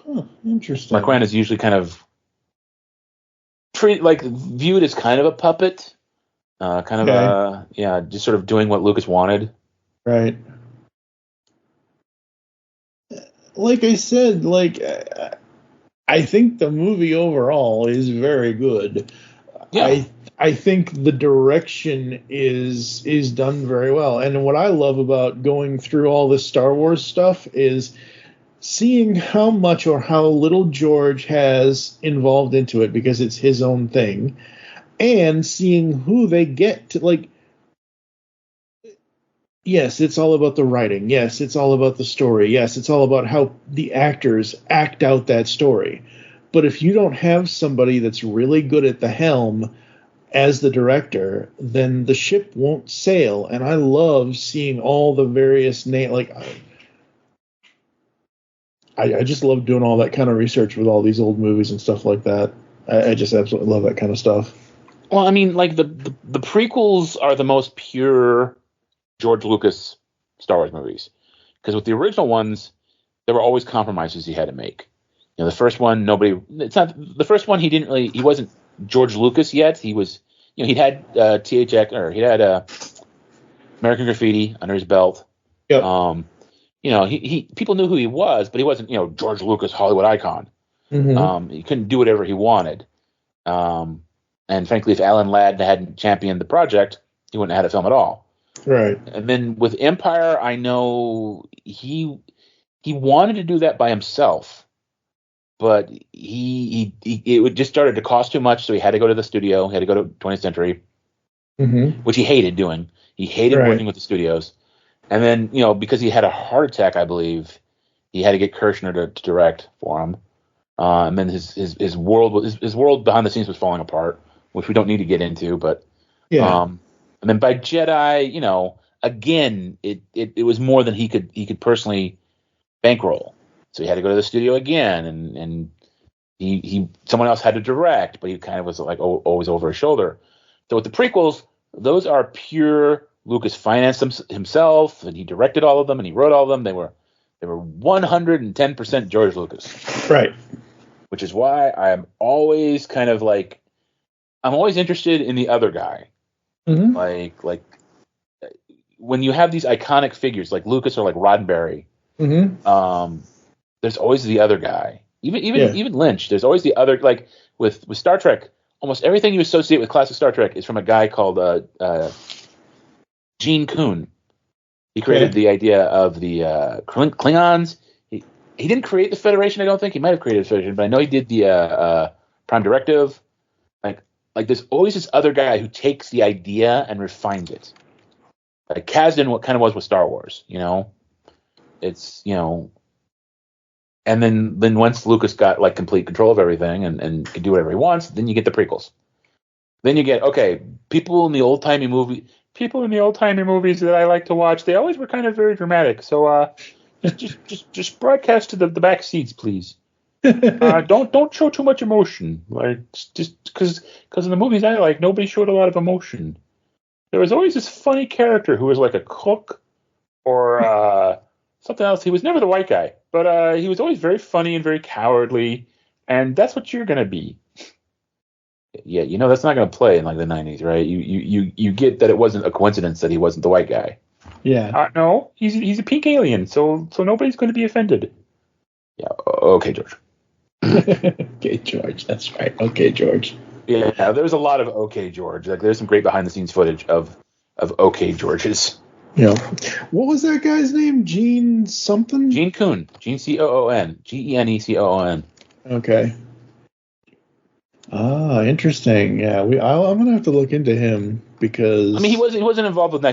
Huh, interesting. Marquand is usually kind of viewed as kind of a puppet, just sort of doing what Lucas wanted. Right. Like I said, I think the movie overall is very good. Yeah. I think the direction is done very well. And what I love about going through all this Star Wars stuff is seeing how much or how little George has involved into it because it's his own thing, and seeing who they get to, yes, it's all about the writing. Yes, it's all about the story. Yes, it's all about how the actors act out that story. But if you don't have somebody that's really good at the helm as the director, then the ship won't sail. And I love seeing all the various I just love doing all that kind of research with all these old movies and stuff like that. I just absolutely love that kind of stuff. Well, I mean, like the prequels are the most pure George Lucas Star Wars movies, because with the original ones, there were always compromises he had to make. You know, the first one, he wasn't George Lucas yet. He was, he'd had American Graffiti under his belt. Yep. He people knew who he was, but he wasn't, George Lucas, Hollywood icon. He couldn't do whatever he wanted. And frankly, if Alan Ladd hadn't championed the project, he wouldn't have had a film at all. Right. And then with Empire, I know he wanted to do that by himself, but it just started to cost too much, so he had to go to the studio. He had to go to 20th Century, which he hated doing. He hated working with the studios. And then, because he had a heart attack, I believe, he had to get Kirshner to direct for him. And then his world behind the scenes was falling apart, which we don't need to get into. But and then by Jedi, again, it was more than he could personally bankroll. So he had to go to the studio again, and someone else had to direct, but he kind of was like always over his shoulder. So with the prequels, those are pure Lucas financed himself, and he directed all of them, and he wrote all of them. They were 110% George Lucas. Right. Which is why I'm always kind of like, I'm always interested in the other guy. Mm-hmm. Like when you have these iconic figures like Lucas or like Roddenberry, there's always the other guy. Even Lynch, there's always the other. Like with Star Trek, almost everything you associate with classic Star Trek is from a guy called Gene Kuhn. He created the idea of the Klingons. He didn't create the Federation, I don't think. He might have created the Federation, but I know he did the Prime Directive. Like there's always this other guy who takes the idea and refines it. Like Kasdan, what kind of was with Star Wars, It's, and then once Lucas got like complete control of everything and could do whatever he wants, then you get the prequels. Then you get, people in the old timey movies that I like to watch, they always were kind of very dramatic. So just broadcast to the back seats, please. Don't show too much emotion. Like just because in the movies I like, nobody showed a lot of emotion. There was always this funny character who was like a cook or something else. He was never the white guy, but he was always very funny and very cowardly, and that's what you're gonna be. Yeah, that's not gonna play in like the 90s, right? You get that it wasn't a coincidence that he wasn't the white guy. Yeah. No, he's a pink alien, so nobody's going to be offended. Yeah. Okay, George. Okay, George. That's right. Okay, George. Yeah, there's a lot of okay, George. Like there's some great behind the scenes footage of okay, Georges. Yeah. What was that guy's name? Gene something? Gene Kuhn. Gene Coon. Genecoon. Okay. Interesting. Yeah, I'm gonna have to look into him because he wasn't involved with I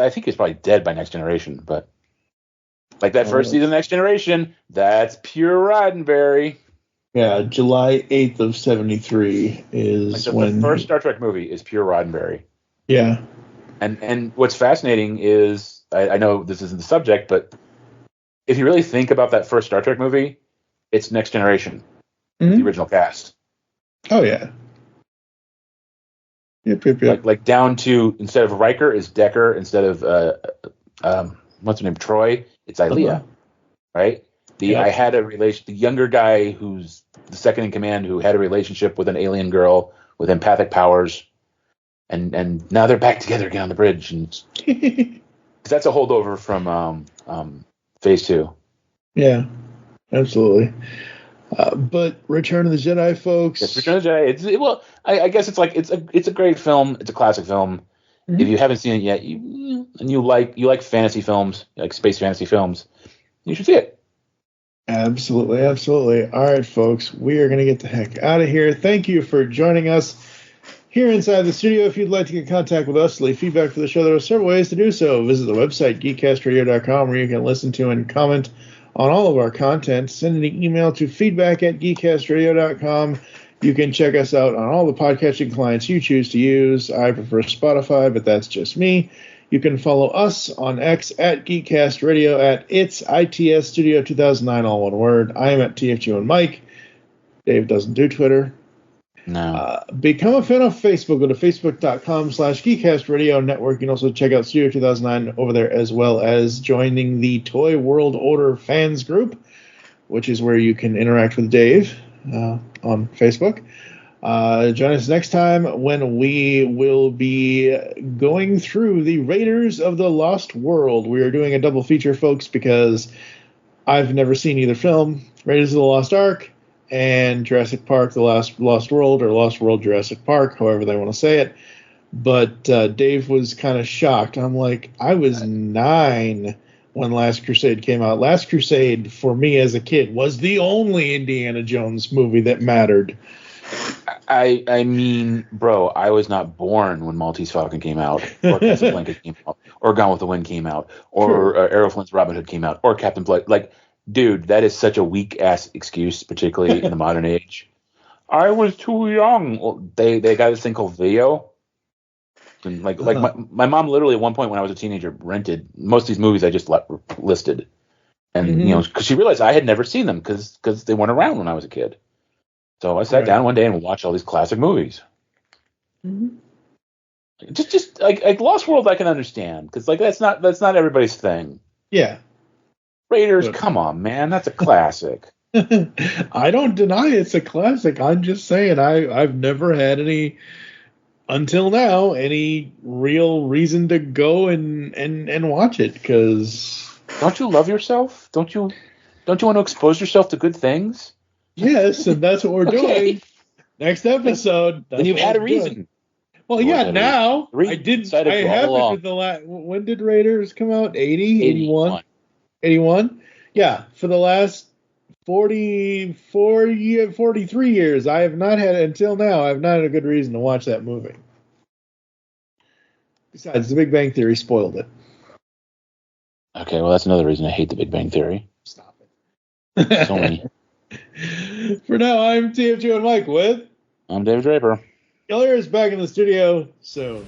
think he's probably dead by Next Generation, but like that first season of Next Generation, that's pure Roddenberry. Yeah, July 8th of 73 is when the first Star Trek movie is pure Roddenberry. Yeah. And what's fascinating is I know this isn't the subject, but if you really think about that first Star Trek movie, it's Next Generation, the original cast. Oh yeah. Yep. Like down to, instead of Riker is Decker, instead of what's her name, Troy, it's Ilea, right? I had the younger guy who's the second in command who had a relationship with an alien girl with empathic powers, and now they're back together again on the bridge, and that's a holdover from Phase 2. Yeah, absolutely. But Return of the Jedi, folks. Yes, Return of the Jedi. I guess it's a great film. It's a classic film. Mm-hmm. If you haven't seen it yet, you like fantasy films, like space fantasy films, you should see it. Absolutely. All right, folks, we are going to get the heck out of here. Thank you for joining us here inside the studio. If you'd like to get in contact with us, leave feedback for the show, there are several ways to do so. Visit the website, geekcastradio.com, where you can listen to and comment on all of our content. Send an email to feedback@geekcastradio.com. You can check us out on all the podcasting clients you choose to use. I prefer Spotify, but that's just me. You can follow us on X at Geekcast Radio, at its ITS Studio 2009, all one word. I am at TFG1Mike. Dave doesn't do Twitter. No. Become a fan of Facebook. Go to facebook.com/Geekcast Radio Network. You can also check out Studio 2009 over there, as well as joining the Toy World Order fans group, which is where you can interact with Dave on Facebook. Join us next time when we will be going through the Raiders of the Lost World. We are doing a double feature, folks, because I've never seen either film, Raiders of the Lost Ark and Jurassic Park, The Lost World, or Lost World Jurassic Park, however they want to say it. But Dave was kind of shocked. I'm like, I was 9 when Last Crusade came out. Last Crusade, for me as a kid, was the only Indiana Jones movie that mattered. I mean, bro, I was not born when Maltese Falcon came out, or Casablanca came out, or Gone with the Wind came out, or Errol Flynn's Robin Hood came out, or Captain Blood. Like, dude, that is such a weak-ass excuse, particularly in the modern age. I was too young. Well, they got this thing called video. And my mom literally at one point when I was a teenager rented most of these movies I just listed. And, because she realized I had never seen them because they weren't around when I was a kid. So I sat down one day and watched all these classic movies. Mm-hmm. Just like Lost World, I can understand because like that's not everybody's thing. Yeah. Raiders, come on, man, that's a classic. I don't deny it's a classic. I'm just saying I've never had until now any real reason to go and watch it because. Don't you love yourself? Don't you want to expose yourself to good things? Yes, and that's what we're doing. Next episode. Then you've had a reason. Well, yeah, now I did. I have it for the last. When did Raiders come out? 80? 81? 81? Yeah, for the last 43 years, I have not had, until now, I have not had a good reason to watch that movie. Besides, The Big Bang Theory spoiled it. Okay, well, that's another reason I hate The Big Bang Theory. Stop it. So many. For now, I'm TFG1Mike with... I'm David Draper. You'll hear us back in the studio soon.